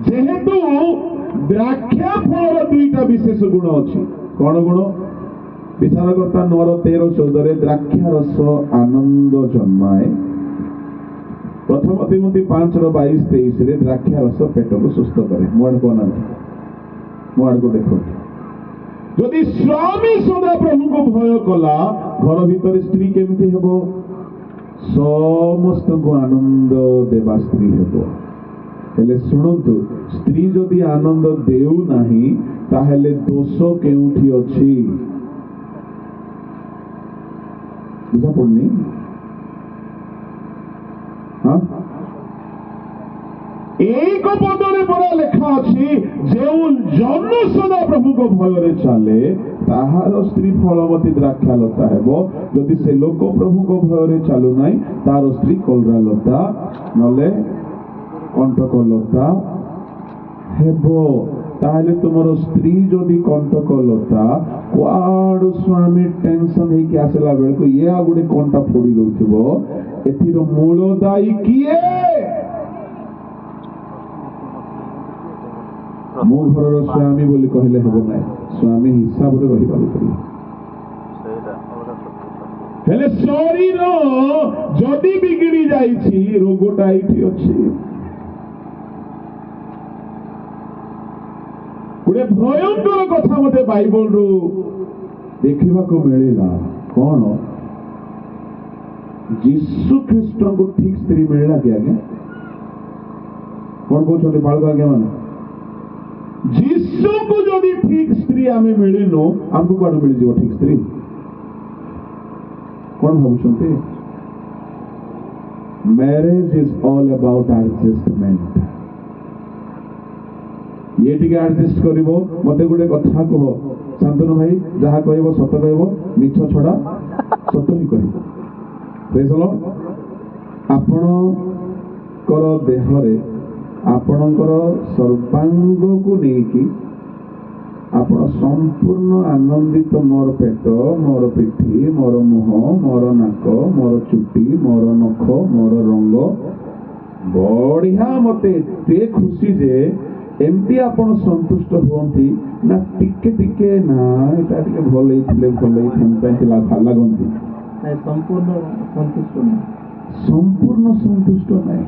ଯେହେତୁ ଦ୍ରାକ୍ଷା ଫଳର ଦୁଇଟା ବିଶେଷ ଗୁଣ ଅଛି। କଣ ଗୁଣ? ବିଚାରକର୍ତ୍ତା 9:13-14 ଦ୍ରାକ୍ଷା ରସ ଆନନ୍ଦ ଜନ୍ମାଏ। ପ୍ରଥମ ତିମୋଥୀ 5:22-23 ଦ୍ରାକ୍ଷା ରସ ପେଟକୁ ସୁସ୍ଥ କରେ। ମୋ ଆଡକୁ ଅନାନ୍ତୁ, ମୋ ଆଡକୁ ଦେଖନ୍ତୁ। ଯଦି ସ୍ୱାମୀ ସଦାପ୍ରଭୁଙ୍କୁ ଭୟ କଲା, ଘର ଭିତରେ ସ୍ତ୍ରୀ କେମିତି ହେବ? ସମସ୍ତଙ୍କୁ ଆନନ୍ଦ ଦେବା ସ୍ତ୍ରୀ ହେବ। ହେଲେ ଶୁଣନ୍ତୁ, ସ୍ତ୍ରୀ ଯଦି ଆନନ୍ଦ ଦେଉନାହିଁ ତାହେଲେ ଦୋଷ କେଉଁଠି ଅଛି? ବୁଝା ପଡୁନି? ଏକ ପଦରେ ପରା ଲେଖା ଅଛି, ଯେଉଁ ଜନ ସଦାପ୍ରଭୁଙ୍କ ଭୟରେ ଚାଲେ ତାହାର ସ୍ତ୍ରୀ ଫଳବତୀ ଦ୍ରାକ୍ଷାଲତା ହେବ। ଯଦି ସେ ଲୋକ ପ୍ରଭୁଙ୍କ ଭୟରେ ଚାଲୁନାହିଁ, ତାର ସ୍ତ୍ରୀ କଲରା ଲତା ନହେଲେ କଣ୍ଟକ ଲତା ହେବ। ତାହେଲେ ତୁମର ସ୍ତ୍ରୀ ଯଦି କଣ୍ଟକ ଲତା, କୁଆଡୁ ସ୍ୱାମୀ ଟେନସନ ହେଇକି ଆସିଲା ବେଳକୁ ଇଏ ଆଉ ଗୋଟେ କଣ୍ଟା ଫୋଡି ଦଉଥିବ। ଏଥିର ମୂଳ ଦାୟୀ କିଏ? ମୁଁ ଘରର ସ୍ୱାମୀ ବୋଲି କହିଲେ ହେବ ନାହିଁ, ସ୍ୱାମୀ ହିସାବରେ ରହିବାକୁ ପଡିବ। ହେଲେ ଶରୀର ଯଦି ବିଗିଡି ଯାଇଛି, ରୋଗଟା ଏଇଠି ଅଛି। ଗୋଟେ ଭୟଙ୍କର କଥା ମତେ ବାଇବଲରୁ ଦେଖିବାକୁ ମିଳିଲା। କଣ? ଯୀଶୁ ଖ୍ରୀଷ୍ଟଙ୍କୁ ଠିକ ସ୍ତ୍ରୀ ମିଳିଲା କି ଆଜ୍ଞା? କଣ କହୁଛନ୍ତି ବାଳକ ଆଜ୍ଞା ମାନେ? ଯୀଶୁଙ୍କୁ ଯଦି ଠିକ ସ୍ତ୍ରୀ ଆମେ ମିଳିନୁ, ଆମକୁ କୁଆଡୁ ମିଳିଯିବ ଠିକ ସ୍ତ୍ରୀ? କଣ ଭାବୁଛନ୍ତି? Marriage is all about adjustment. ଇଏ ଟିକେ ଆଡଜଷ୍ଟ କରିବ। ମତେ ଗୋଟେ କଥା କୁହ ଶାନ୍ତନୁ ଭାଇ, ଯାହା କହିବ ସତ କହିବ, ମିଛ ଛଡା ସତ ହିଁ କହିବ। ଆପଣଙ୍କର ଦେହରେ ଆପଣଙ୍କର ସର୍ବାଙ୍ଗକୁ ନେଇକି ଆପଣ ସମ୍ପୂର୍ଣ୍ଣ ଆନନ୍ଦିତ। ମୋର ପେଟ, ମୋର ପିଠି, ମୋର ମୁହଁ, ମୋର ନାକ, ମୋର ଚୁଟି, ମୋର ନଖ, ମୋର ରଙ୍ଗ ବଢିଆ। ମତେ ଏତେ ଖୁସି ଯେ ଏମିତି ଆପଣ ସନ୍ତୁଷ୍ଟ ହୁଅନ୍ତି ନା? ଟିକେ ଟିକେ ନା ଏଟା ଟିକେ ଭଲ ହେଇଥିଲେ ଭଲ ହେଇଥାନ୍ତା ଲାଗନ୍ତି। ସମ୍ପୂର୍ଣ୍ଣ ସନ୍ତୁଷ୍ଟ ନାହିଁ। ସମ୍ପୂର୍ଣ୍ଣ ସନ୍ତୁଷ୍ଟ ନାହିଁ।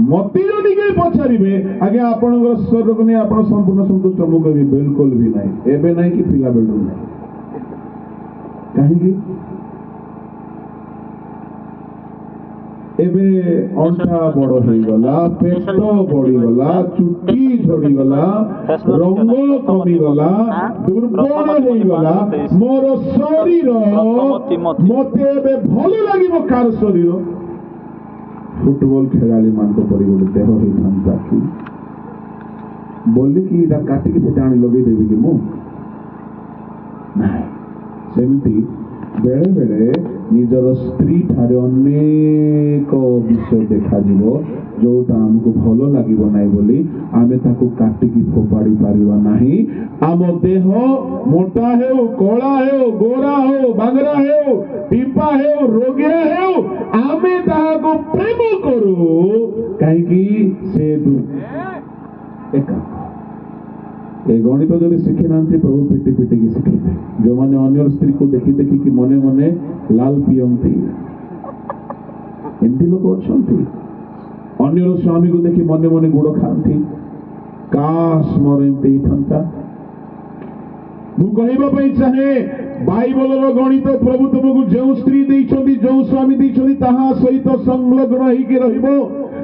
ମତେ ଯଦି କେହି ପଚାରିବେ, ଆଜ୍ଞା ଆପଣଙ୍କର ଶରୀରକୁ ନେଇ ଆପଣ ସମ୍ପୂର୍ଣ୍ଣ ସନ୍ତୁଷ୍ଟ? ମୁଁ କହିବି ବିଲକୁଲ ବି ନାହିଁ। ଏବେ ନାହିଁ କି ପିଲା ବେଳରୁ ନାହିଁ। କାହିଁକି? ଏବେ ଅଣ୍ଟା ବଡ ହେଇଗଲା, ପେଟ ବଢିଗଲା, ଚୁଟି ଝଡିଗଲା, ରଙ୍ଗ କମିଗଲା, ଦୁର୍ବଳ ହେଇଗଲା। ମୋର ଶରୀର ମତେ ଏବେ ଭଲ ଲାଗିବ। କାର ଶରୀର? ଫୁଟବଲ ଖେଳାଳି ମାନଙ୍କ ପରି ଗୋଟେ ଦେହ ହେଇଥାନ୍ତା କି ବୋଲିକି ଏଇଟା କାଟିକି ସେଟା ଆଣି ଲଗେଇଦେବି କି ମୁଁ? ନାହିଁ। ସେମିତି ବେଳେ ବେଳେ ନିଜର ସ୍ତ୍ରୀ ଠାରେ ଅନେକ ବିଷୟ ଦେଖାଯିବ ଯୋଉଟା ଆମକୁ ଭଲ ଲାଗିବ ନାହିଁ ବୋଲି ଆମେ ତାକୁ କାଟିକି ଫୋପାଡ଼ି ପାରିବା ନାହିଁ। ଆମ ଦେହ ମୋଟା ହେଉ, କଳା ହେଉ, ଗୋରା ହେଉ, ବାଙ୍ଗରା ହେଉ, ଟିପା ହେଉ, ରୋଗିଆ ହେଉ, ଆମେ ତାହାକୁ ପ୍ରେମ କରୁ। କାହିଁକି? ସେ ଏକା। ଏ ଗଣିତ ଯଦି ଶିଖି ନାହାନ୍ତି ପ୍ରଭୁ ପିଟି ପିଟିକି ଶିଖିବେ। ଯୋଉମାନେ ଅନ୍ୟ ସ୍ତ୍ରୀକୁ ଦେଖି ଦେଖିକି ମନେ ମନେ ଲାଲ ପିଅନ୍ତି, ଏମିତି ଲୋକ ଅଛନ୍ତି। ଅନ୍ୟର ସ୍ୱାମୀକୁ ଦେଖି ମନେ ମନେ ଗୁଡ଼ ଖାଆନ୍ତି। କାଶ ମୋର ଏମିତି ହେଇଥାନ୍ତା। ମୁଁ କହିବା ପାଇଁ ଚାହେଁ, ବାଇବଲର ଗଣିତ ପ୍ରଭୁ ତୁମକୁ ଯେଉଁ ସ୍ତ୍ରୀ ଦେଇଛନ୍ତି, ଯେଉଁ ସ୍ୱାମୀ ଦେଇଛନ୍ତି, ତାହା ସହିତ ସଂଲଗ୍ନ ହେଇକି ରହିବ।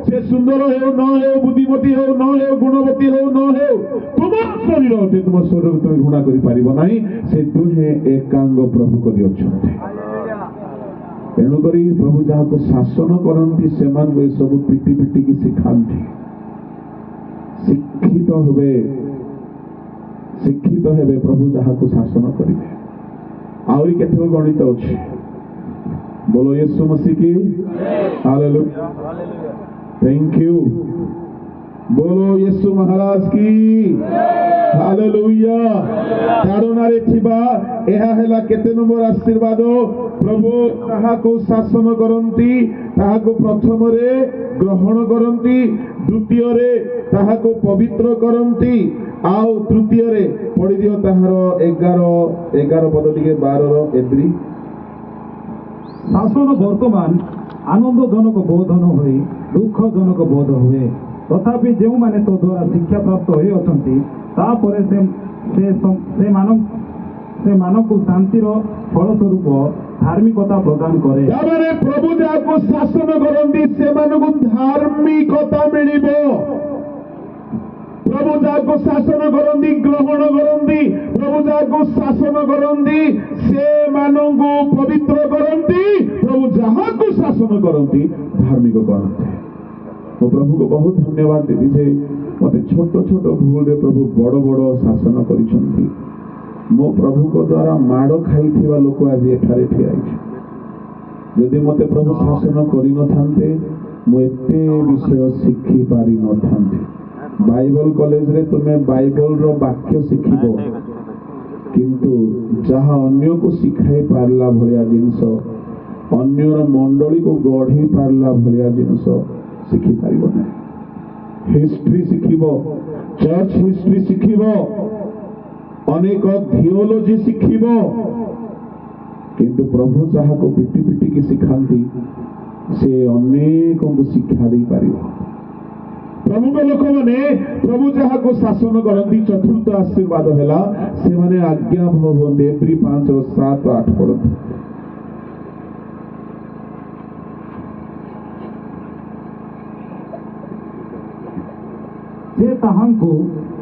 ସେ ସୁନ୍ଦର ହେଉ ନ ହେଉ, ବୁଦ୍ଧିମତୀ ହେଉ ନ ହେଉ, ଗୁଣବତୀ ହେଉ ନ ହେଉ, ତୁମ ଶରୀର ଅଟେ। ତୁମ ଶରୀରକୁ ତୁମେ ଘୃଣା କରିପାରିବ ନାହିଁ। ସେ ଦୁହେଁ ଏକାଙ୍ଗ ପ୍ରଭୁ କରି ଅଛନ୍ତି। ତେଣୁକରି ପ୍ରଭୁ ଯାହାକୁ ଶାସନ କରନ୍ତି ସେମାନଙ୍କୁ ଏସବୁ ପିଟି ପିଟିକି ଶିଖାନ୍ତି। ଶିକ୍ଷିତ ହେବେ ପ୍ରଭୁ ଯାହାକୁ ଶାସନ କରିବେ। ଆହୁରି କେତେକ ଗଣିତ ଅଛି। ବୋଲୋ ୟେଶୁ ମसीହ କି ହାଲେଲୁୟା। Thank you. बोलो यीशु महाराज की हालेलुया। ताड़नारे थिबा एहा हेला केते नंबर आशीर्वाद? प्रभु ताहाको शासन करंती, ताहाको प्रथम रे ग्रहण करंती, द्वितीय रे ताहाको पवित्र करंती, आउ तृतीय रे पढ़ी दियो ताहार 11 पद टिके 12 रो एब्री। शासन वर्तमान आनंदजनक बोधन हुए, दुःखजनक बोध हुए। तथापि ଯେଉଁମାନେ ତୋ ଦ୍ୱାରା ଶିକ୍ଷା ପ୍ରାପ୍ତ ହୋଇଅଛନ୍ତି ତାପରେ ସେମାନଙ୍କୁ ଶାନ୍ତିର ଫଳସ୍ୱରୂପ ଧାର୍ମିକତା ପ୍ରଦାନ କରେ। ତାମାନେ ପ୍ରଭୁ ଯାହାକୁ ଶାସନ କରନ୍ତି ସେମାନଙ୍କୁ ଧାର୍ମିକତା ମିଳିବ। ପ୍ରଭୁ ଯାହାକୁ ଶାସନ କରନ୍ତି, ଗ୍ରହଣ କରନ୍ତି, ପ୍ରଭୁ ଯାହାକୁ ଶାସନ କରନ୍ତି ସେମାନଙ୍କୁ ପବିତ୍ର କରନ୍ତି। ପ୍ରଭୁ ଯାହାକୁ ଶାସନ କରନ୍ତି ଧାର୍ମିକ କରନ୍ତି। ମୁଁ ପ୍ରଭୁକୁ ବହୁତ ଧନ୍ୟବାଦ ଦେବି ଯେ ମୋତେ ଛୋଟ ଛୋଟ ଭୁଲରେ ପ୍ରଭୁ ବଡ଼ ବଡ଼ ଶାସନ କରିଛନ୍ତି। ମୋ ପ୍ରଭୁଙ୍କ ଦ୍ୱାରା ମାଡ଼ ଖାଇଥିବା ଲୋକ ଆଜି ଏଠାରେ ଠିଆ ହେଇଛି। ଯଦି ମୋତେ ପ୍ରଭୁ ଶାସନ କରିନଥାନ୍ତେ ମୁଁ ଏତେ ବିଷୟ ଶିଖି ପାରିନଥାନ୍ତି। ବାଇବଲ କଲେଜରେ ତୁମେ ବାଇବଲର ବାକ୍ୟ ଶିଖିବ, କିନ୍ତୁ ଯାହା ଅନ୍ୟକୁ ଶିଖାଇ ପାରିଲା ଭଳିଆ ଜିନିଷ, ଅନ୍ୟର ମଣ୍ଡଳୀକୁ ଗଢ଼ି ପାରିଲା ଭଳିଆ ଜିନିଷ ଶିଖିପାରିବ ନାହିଁ। ହିଷ୍ଟ୍ରି ଶିଖିବ, ଚର୍ଚ୍ଚ ହିଷ୍ଟ୍ରି ଶିଖିବ, ଅନେକ ଥିଓଲୋଜି ଶିଖିବ, କିନ୍ତୁ ପ୍ରଭୁ ଯାହାକୁ ପିଟି ପିଟିକି ଶିଖାନ୍ତି ସେ ଅନେକଙ୍କୁ ଶିକ୍ଷା ଦେଇପାରିବ। ପ୍ରଭୁଙ୍କ ଲୋକମାନେ ପ୍ରଭୁ ଯାହାକୁ ଶାସନ କରନ୍ତି, ଚତୁର୍ଥ ଆଶୀର୍ବାଦ ହେଲା ସେମାନେ ଆଜ୍ଞାବହ ହୁଅନ୍ତି। ଏପ୍ରି 5:7-8 ପଢନ୍ତୁ। ସେ ତାହାଙ୍କୁ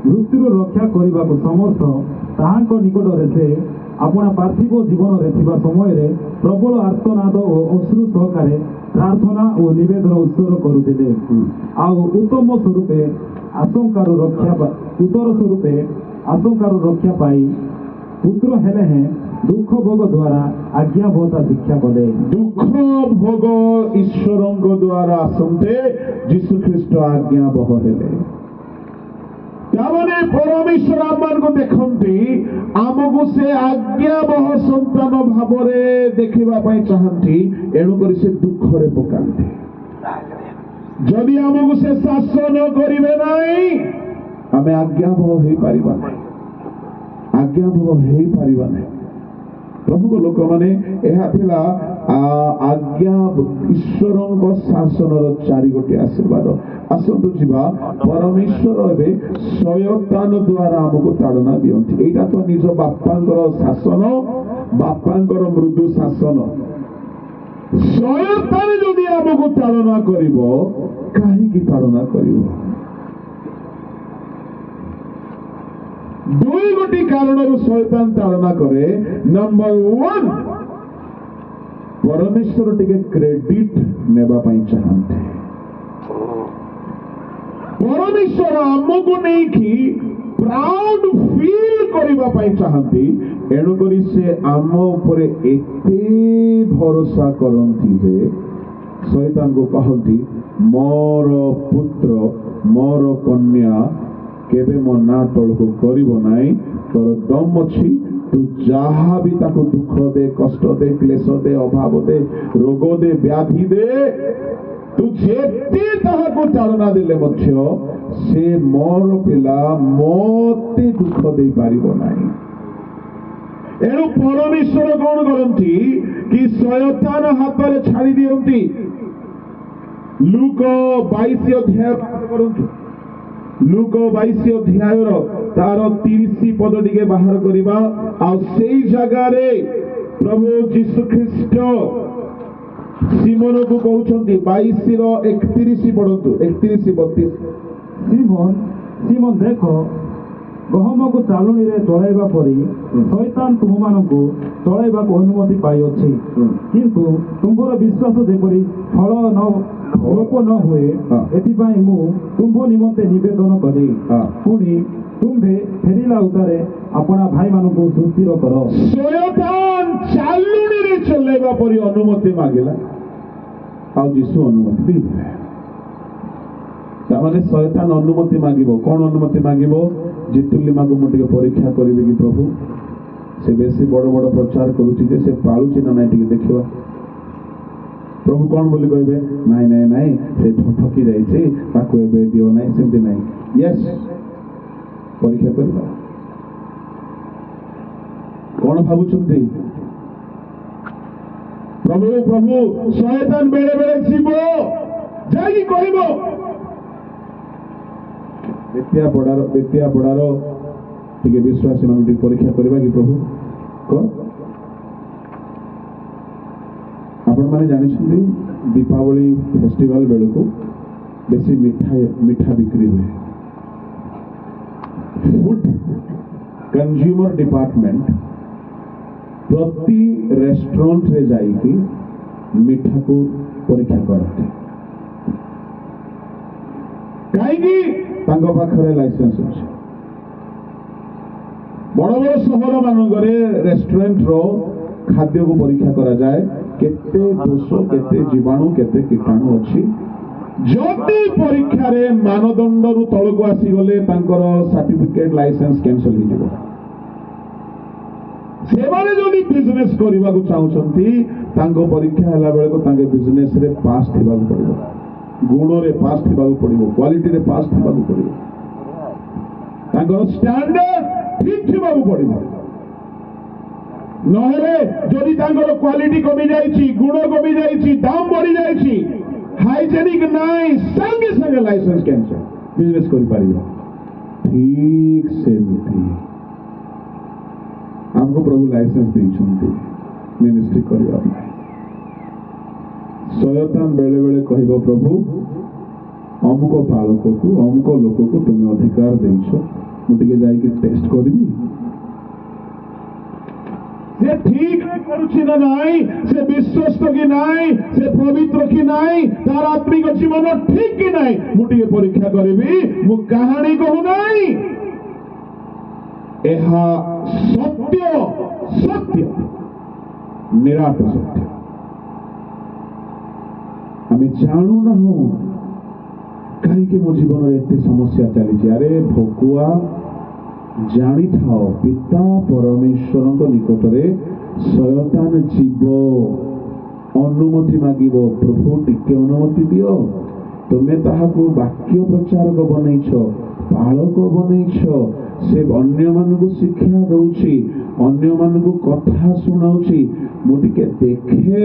ମୃତ୍ୟୁରୁ ରକ୍ଷା କରିବାକୁ ସମର୍ଥ। ତାହାଙ୍କ ନିକଟରେ ସେ ଆପଣା ପାର୍ଥିବ ଜୀବନରେ ଥିବା ସମୟରେ ପ୍ରବଳ ଆର୍ତ୍ତନାଦ ଓ ଅଶ୍ରୁ ସହକାରେ ପ୍ରାର୍ଥନା ଓ ନିବେଦନ ଉତ୍ସର୍ଗ କରୁଥିଲେ। ଆଉ ଉତ୍ତର ସ୍ୱରୂପେ ଆଶଙ୍କାରୁ ରକ୍ଷା ପାଇ ପୁତ୍ର ହେଲେ ହେଁ ଦୁଃଖ ଭୋଗ ଦ୍ୱାରା ଆଜ୍ଞାବହତା ଶିକ୍ଷା କଲେ। ଦୁଃଖ ଭୋଗ ଈଶ୍ୱରଙ୍କ ଦ୍ୱାରା ଆସନ୍ତେ ଯୀଶୁ ଖ୍ରୀଷ୍ଟ ଆଜ୍ଞାବହ ହେଲେ। ତାମାନେ ପରମେଶ୍ୱର ଆମମାନଙ୍କୁ ଦେଖନ୍ତି, ଆମକୁ ସେ ଆଜ୍ଞାବହ ସନ୍ତାନ ଭାବରେ ଦେଖିବା ପାଇଁ ଚାହାନ୍ତି। ଏଣୁକରି ସେ ଦୁଃଖରେ ପକାନ୍ତି। ଯଦି ଆମକୁ ସେ ଶାସନ କରିବେ ନାହିଁ ଆମେ ଆଜ୍ଞାବହ ହେଇପାରିବା ନାହିଁ। ପ୍ରଭୁଙ୍କ ଲୋକମାନେ ଏହା ଥିଲା ଆଜ୍ଞା ଈଶ୍ୱରଙ୍କ ଶାସନର 4 ଗୋଟି ଆଶୀର୍ବାଦ। ଆସନ୍ତୁ ଯିବା। ପରମେଶ୍ୱର ଏବେ ଶୟତାନ ଦ୍ୱାରା ଆମକୁ ତାଡ଼ନା ଦିଅନ୍ତି। ଏଇଟା ତ ନିଜ ବାପାଙ୍କର ଶାସନ, ବାପାଙ୍କର ମୃଦୁ ଶାସନ। ଶୟତାନ ଯଦି ଆମକୁ ତାଡ଼ନା କରିବ, କାହିଁକି ତାଡ଼ନା କରିବ? ଦୁଇ ଗୋଟି କାରଣରୁ ଶୟତାନ ତାଡ଼ନା କରେ। ନମ୍ବର 1, ପରମେଶ୍ୱର ଟିକେ କ୍ରେଡିଟ୍ ନେବା ପାଇଁ ଚାହାନ୍ତି। ପରମେଶ୍ୱର ଆମକୁ ନେଇକି ପ୍ରାଉଡ ଫିଲ୍ କରିବା ପାଇଁ ଚାହାନ୍ତି। ଏଣୁକରି ସେ ଆମ ଉପରେ ଏତେ ଭରସା କରନ୍ତି ଯେ ଶୟତାନକୁ କହନ୍ତି, ମୋର ପୁତ୍ର ମୋର କନ୍ୟା କେବେ ମୋ ନା ତଳକୁ କରିବ ନାହିଁ। ତୋର ଦମ ଅଛି, ତୁ ଯାହା ବି ତାକୁ ଦୁଃଖ ଦେ, କଷ୍ଟ ଦେ, କ୍ଲେଶ ଦେ, ଅଭାବ ଦେ, ରୋଗ ଦେ, ବ୍ୟାଧି ଦେ, ତୁ ଯେତେ ତାହାକୁ ତାଡ଼ନା ଦେଲେ ମଧ୍ୟ ସେ ମୋର ପିଲା ମତେ ଦୁଃଖ ଦେଇପାରିବ ନାହିଁ। ଏଣୁ ପରମେଶ୍ୱର କଣ କରନ୍ତି କି ଶୟତାନ ହାତରେ ଛାଡ଼ି ଦିଅନ୍ତି। ଲୁକ 22 ଅଧ୍ୟାୟ କରନ୍ତୁ। ଲୁକ 22 ଅଧ୍ୟାୟର ତାର 30 ପଦ ଟିକେ ବାହାର କରିବା। ଆଉ ସେଇ ଜାଗାରେ ପ୍ରଭୁ ଯୀଶୁ ଖ୍ରୀଷ୍ଟ ସିମୋନକୁ କହୁଛନ୍ତି, 22ର 31 ପଢନ୍ତୁ, 31-32। ସିମୋନ ଦେଖ, ଗହମକୁ ଚାଲୁଣିରେ ଚଳାଇବା ପରି ଶୈତାନ ତୁମମାନଙ୍କୁ ଚଳାଇବାକୁ ଅନୁମତି ପାଇଅଛି, କିନ୍ତୁ ତୁମ୍ଭର ବିଶ୍ୱାସ ଯେପରି ଲୋପ ନ ହୁଏ, ଏଥିପାଇଁ ମୁଁ ତୁମ୍ଭ ନିମନ୍ତେ ନିବେଦନ କଲି। ପୁଣି ତୁମ୍ଭେ ଫେରିଲା ଉତ୍ତାରେ ଆପଣା ଭାଇମାନଙ୍କୁ ସୁସ୍ଥିର କର। ଶୟତାନ ଚାଲୁଣିରେ ଚଲାଇବା ପରି ଅନୁମତି ମାଗିଲା, ଆଉ ଯୀଶୁ ଅନୁମତି ଦେଇଥିଲେ। ତାମାନେ ଶୟତାନ ଅନୁମତି ମାଗିବ। କଣ ଅନୁମତି ମାଗିବ? ଜିତୁଲିମାକୁ ମୁଁ ଟିକେ ପରୀକ୍ଷା କରିବି କି ପ୍ରଭୁ, ସେ ବେଶୀ ବଡ ବଡ ପ୍ରଚାର କରୁଛି ଯେ ସେ ପାଳୁଛି ନା ନାଇଁ ଟିକେ ଦେଖିବା। ପ୍ରଭୁ କଣ ବୋଲି କହିବେ? ନାଇଁ ନାଇଁ ନାଇଁ, ସେ ଠକି ଯାଇଛି, ତାକୁ ଏବେ ଦିଅ ନାହିଁ, ସେମିତି ନାହିଁ। ୟେସ୍, ପରୀକ୍ଷା କରିବା। କଣ ଭାବୁଛନ୍ତି? ପ୍ରଭୁ ପ୍ରଭୁ ଶୟତାନ ବେଳେ ବେଳେ ଯିବ, ଯାଇକି କହିବ। ବେତିଆ ପଡାର ଟିକେ ବିଶ୍ୱାସୀ ମାନଙ୍କୁ ଟିକେ ପରୀକ୍ଷା କରିବା କି ପ୍ରଭୁ? ଆପଣମାନେ ଜାଣିଛନ୍ତି ଦୀପାବଳି ଫେଷ୍ଟିଭାଲ ବେଳକୁ ବେଶୀ ମିଠା ବିକ୍ରି ହୁଏ। ଫୁଡ୍ କନଜ୍ୟୁମର ଡିପାର୍ଟମେଣ୍ଟ ପ୍ରତି ରେଷ୍ଟୁରାଣ୍ଟରେ ଯାଇକି ମିଠାକୁ ପରୀକ୍ଷା କରନ୍ତି। କାହିଁକି? ତାଙ୍କ ପାଖରେ ଲାଇସେନ୍ସ ଅଛି। ବଡ଼ ବଡ଼ ସହର ମାନଙ୍କରେ ରେଷ୍ଟୁରାଣ୍ଟର ଖାଦ୍ୟକୁ ପରୀକ୍ଷା କରାଯାଏ, କେତେ ଦୋଷ, କେତେ ଜୀବାଣୁ, କେତେ କୀଟାଣୁ ଅଛି। ଯଦି ପରୀକ୍ଷାରେ ମାନଦଣ୍ଡରୁ ତଳକୁ ଆସିଗଲେ ତାଙ୍କର ସାର୍ଟିଫିକେଟ ଲାଇସେନ୍ସ କ୍ୟାନ୍ସଲ ହେଇଯିବ। ସେମାନେ ଯଦି ବିଜନେସ୍ କରିବାକୁ ଚାହୁଁଛନ୍ତି, ତାଙ୍କ ପରୀକ୍ଷା ହେଲା ବେଳକୁ ତାଙ୍କ ବିଜନେସରେ ପାସ୍ ଥିବାକୁ ପଡ଼ିବ, ଗୁଣରେ ପାସ୍ ଥିବାକୁ ପଡ଼ିବ, କ୍ୱାଲିଟିରେ ପାସ୍ ଥିବାକୁ ପଡ଼ିବ, ତାଙ୍କର ଷ୍ଟାଣ୍ଡାର୍ଡ ଠିକ୍ ଥିବାକୁ ପଡ଼ିବ। ନହେଲେ ଯଦି ତାଙ୍କର କ୍ୱାଲିଟି କମି ଯାଇଛି, ଗୁଣ କମି ଯାଇଛି, ଦାମ ବଢି ଯାଇଛି, ହାଇଜେନିକ ନାହିଁ, ସାଙ୍ଗେ ସାଙ୍ଗେ ଲାଇସେନ୍ସ କ୍ୟାନ୍ସଲ, ବିଜନେସ୍ କରିପାରିବ। ଠିକ୍ ସେମିତି ଆମକୁ ପ୍ରଭୁ ଲାଇସେନ୍ସ ଦେଇଛନ୍ତି ମିନିଷ୍ଟ୍ରି କରିବା ପାଇଁ। ଶୟତାନ ବେଳେ ବେଳେ କହିବ, ପ୍ରଭୁ ଅମୁକ ପାଳକକୁ, ଅମୁକ ଲୋକକୁ ତୁମେ ଅଧିକାର ଦେଇଛ, ମୁଁ ଟିକେ ଯାଇକି ଟେଷ୍ଟ କରିବି, ସେ ଠିକ କରୁଛି ନା ନାଇଁ, ସେ ବିଶ୍ୱସ୍ତ କି ନାଇଁ, ସେ ପବିତ୍ର କି ନାଇଁ, ତାର ଆତ୍ମିକ ଜୀବନ ଠିକ କି ନାଇଁ, ମୁଁ ଟିକେ ପରୀକ୍ଷା କରିବି। ମୁଁ କାହାଣୀ କହୁନାହିଁ, ଏହା ସତ୍ୟ, ସତ୍ୟ, ନିରାଟ ସତ୍ୟ। ଆମେ ଜାଣୁନାହୁଁ କାହିଁକି ମୋ ଜୀବନରେ ଏତେ ସମସ୍ୟା ଚାଲିଛି। ଆରେ ଭକୁଆ, ଜାଣିଥାଅ ପିତା ପରମେଶ୍ୱରଙ୍କ ନିକଟରେ ଶୟତାନ ଯିବ, ଅନୁମତି ମାଗିବ, ପ୍ରଭୁ ଟିକେ ଅନୁମତି ଦିଅ। ତୁମେ ତାହାକୁ ବାକ୍ୟ ପ୍ରଚାରକ ବନେଇଛ, ପାଳକ ବନେଇଛ, ସେ ଅନ୍ୟମାନଙ୍କୁ ଶିକ୍ଷା ଦଉଛି, ଅନ୍ୟମାନଙ୍କୁ କଥା ଶୁଣାଉଛି, ମୁଁ ଟିକେ ଦେଖେ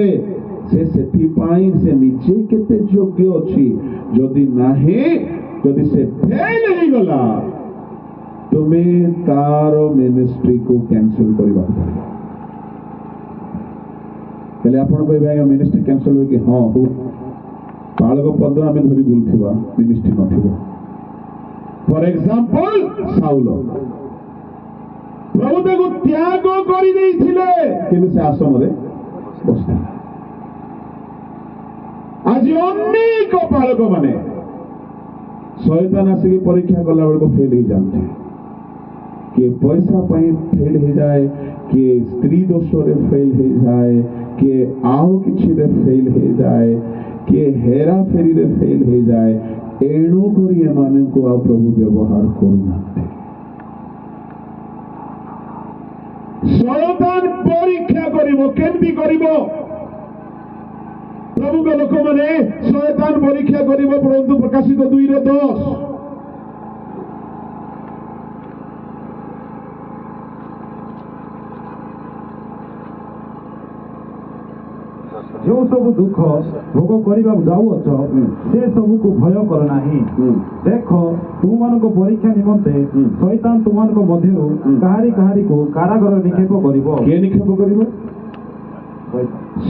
ସେ ସେଥିପାଇଁ ସେ ନିଜେ କେତେ ଯୋଗ୍ୟ ଅଛି। ଯଦି ନାହିଁ, ଯଦି ସେ ଫେଲ ହେଇଗଲା, ତୁମେ ତାର ମିନିଷ୍ଟ୍ରିକୁ କ୍ୟାନ୍ସଲ କରିବାକୁ ପଡ଼ିବ। हेले आपण कहबे आज्ञा मिनिस्ट्री कैंसल हो कि हाँ हो बालक पद आम धरी बुलुवा मिनिस्ट्री नथिबो फॉर एग्जांपल साउल प्रभु ताको त्याग करि देइथिले किंतु से आसन रे बसिथिले आज अनेक बालक माने शैतान आसिक परीक्षा कला बेलू फेल हो जाते किए पैसा पाई फेल हो जाए किए स्त्री दोष फेल हो जाए किए आउ किसी फेल हो जाए किए हेरा फेरी रे फेल हो जाए एणु करी एमाने को आ प्रभु व्यवहार करूना शैतान परीक्षा करिवो केमती करिवो प्रभु के लोक मैंने शैतान परीक्षा करिवो परंतु प्रकाशित 2:10 जो सब दुख भोग करने जाऊच से सब को भय कर नाही देख तुम मान परीक्षा निमंते शैतान तुम मध्य कहारी कहारी को कारागर निक्षेप करिवो के निक्षेप करिवो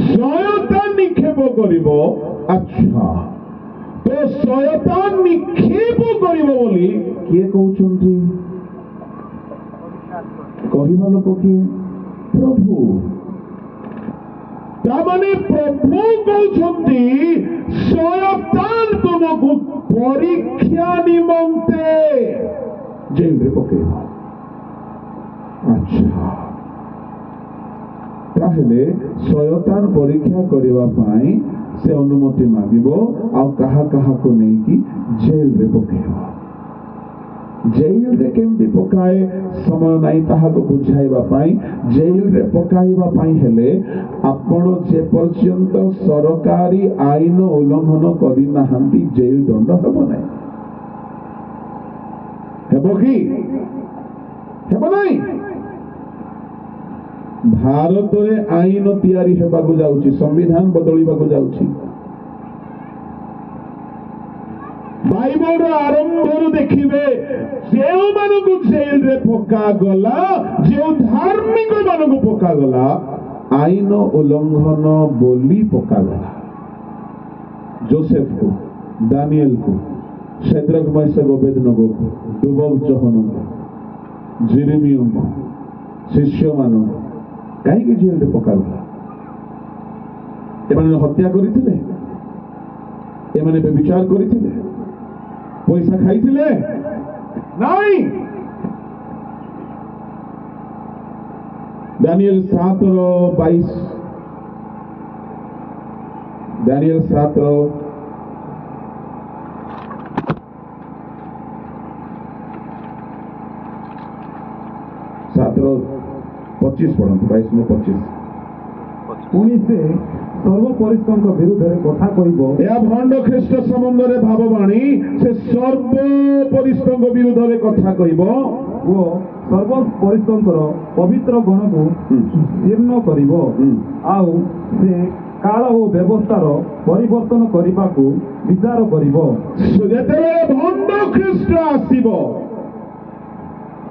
शैतान निक्षेप करिवो अच्छा तो शैतान निक्षेप करिवो बोली किए कहउछंती कहिबा लोक किए प्रभु तामाने प्रभु कहउछंती शैतान तुमको परीक्षा निमंते जेल रे पकेइबो अच्छा ताहले शैतान परीक्षा करबा पाई से अनुमति मागिबो आ कहा कहा को नहीं कि जेल रे पकेइबो जेल रे केमती पकाए समय नहीं ताहा को बुझाइबा पाई जेल रे पकाइबा पाई हेले आपण जे पर्यंत सरकारी आईन उल्लंघन करि नाहंती जेल दंड हेबो नै हेबो कि हेबो नै भारत रे आईन तैयारी हेबाकु जाउची संविधान बदलिबाकु जाउची बाइबल आरंभ देखिए जो मानक जेल रे पका गला जो धार्मिक मानक पका गला आईन उल्लंघन बोली पका गला जोसेफ को दानियल को शेद्रक मेशक अबेदनगो को दुबब जहन को जेरेमिया को शिष्य मान कहीं जेल रे पका गला एमाने हत्या करिथिले एमाने व्यभिचार करिथिले पैसा खाइथिले नहीं दानियल 7:22 दानियल 7 25 पढ़ंतु 22:25 पुणी से सर्वपरिष्ठ विरुद्ध कथा कहब या भंड ख्रीष्ट संबंध भाववाणी से सर्वपरिष्ठ विरुद्ध कथा कहब वो सर्वपरिष्ठ पवित्र गण को जीर्ण करिब आउ से काल और व्यवस्थार परिवर्तन करने को विचार करिब जेतेबेले भंड ख्रीष्ट आसीब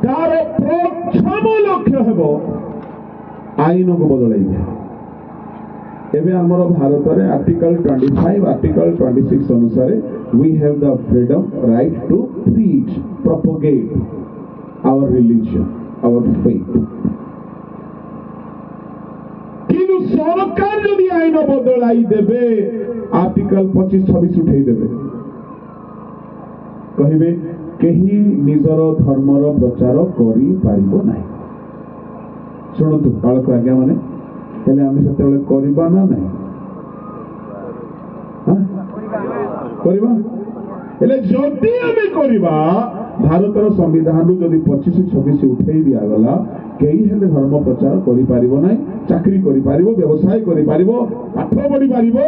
तार प्रथम लक्ष्य हेबो आईन को बदलाइबे एबे हमर भारत रे आर्टिकल 25 आर्टिकल 26 अनुसार we have the freedom right to preach propagate our religion our faith किनु सरकार जदि आईन बदलाई देबे आर्टिकल 25-26 उठै देबे कहिबे केही निजर धर्मर प्रचार करि पारिबो नाही सुनतु बालक आज्ञा माने हेले आमे सेतेबेले करिबा ना नाही करिबा हेले जदि आमे करिबा भारतर संविधान जदि 25-26 उठै दिया गला केही हेले धर्म प्रचार करि पारिबो नाही चाकरी करि पारिबो व्यवसाय करि पारिबो पाठ पढि पारिबो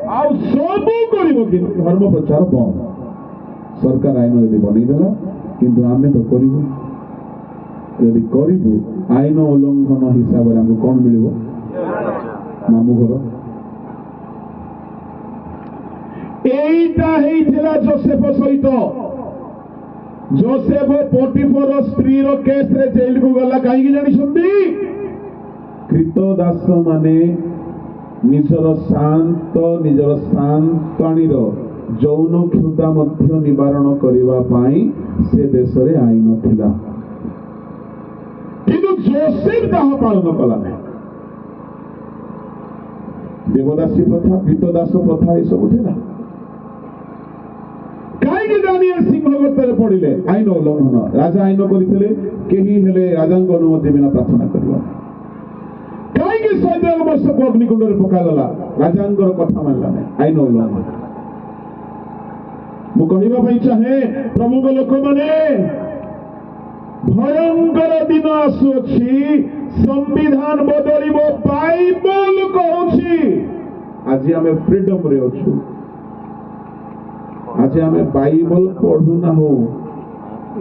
आ सब करिबो कि धर्म प्रचार बंद सरकार आईन यदि बनै देला किंतु आमे तो करिबो यदि करिबो आईन उल्लंघन हिसाब रे हमको कोन मिलिबो मामू घर एइटा हेइथिला जोसेफ सहित जोसेफ पोटिफर स्त्री रो केस रे जेल को गला काई जानि सुंदी कृतदास माने ନିଜର ସାନ୍ତାଣୀର ଯୌନ କ୍ଷୁଧା ମଧ୍ୟ ନିବାରଣ କରିବା ପାଇଁ ସେ ଦେଶରେ ଆଇନ ଥିଲା, କିନ୍ତୁ ଯୋସେଫ ତାହା ପାଳନ କଲା ନାହିଁ। ଦେବଦାସୀ ପ୍ରଥା, ପିତଦାସ ପ୍ରଥା ଏସବୁ ଥିଲା। କାହିଁକି ଦାନିଏଲ ସିଂହ ଗର୍ତ୍ତରେ ପଡ଼ିଲେ? ଆଇନ ଉଲ୍ଲଂଘନ। ରାଜା ଆଇନ କରିଥିଲେ କେହି ହେଲେ ରାଜାଙ୍କ ଅନୁମତି ବିନା ପ୍ରାର୍ଥନା କରିବ। କାହିଁକି ସୈନ୍ୟ ବର୍ଷକୁ ଅଗ୍ନିକୁଣ୍ଡରେ ପକାଗଲା? ରାଜାଙ୍କର କଥା ମାନିଲା ନାହିଁ, ଆଇନ ଉଲ୍ଲଂଘନ। ମୁଁ କହିବା ପାଇଁ ଚାହେଁ, ପ୍ରଭୁଙ୍କ ଲୋକମାନେ, ଭୟଙ୍କର ଦିନ ଆସୁଅଛି, ସମ୍ବିଧାନ ବଦଳିବ। ବାଇବଲ କହୁଛି ଆଜି ଆମେ ଫ୍ରିଡମରେ ଅଛୁ। ଆଜି ଆମେ ବାଇବଲ ପଢୁନା ହଉ।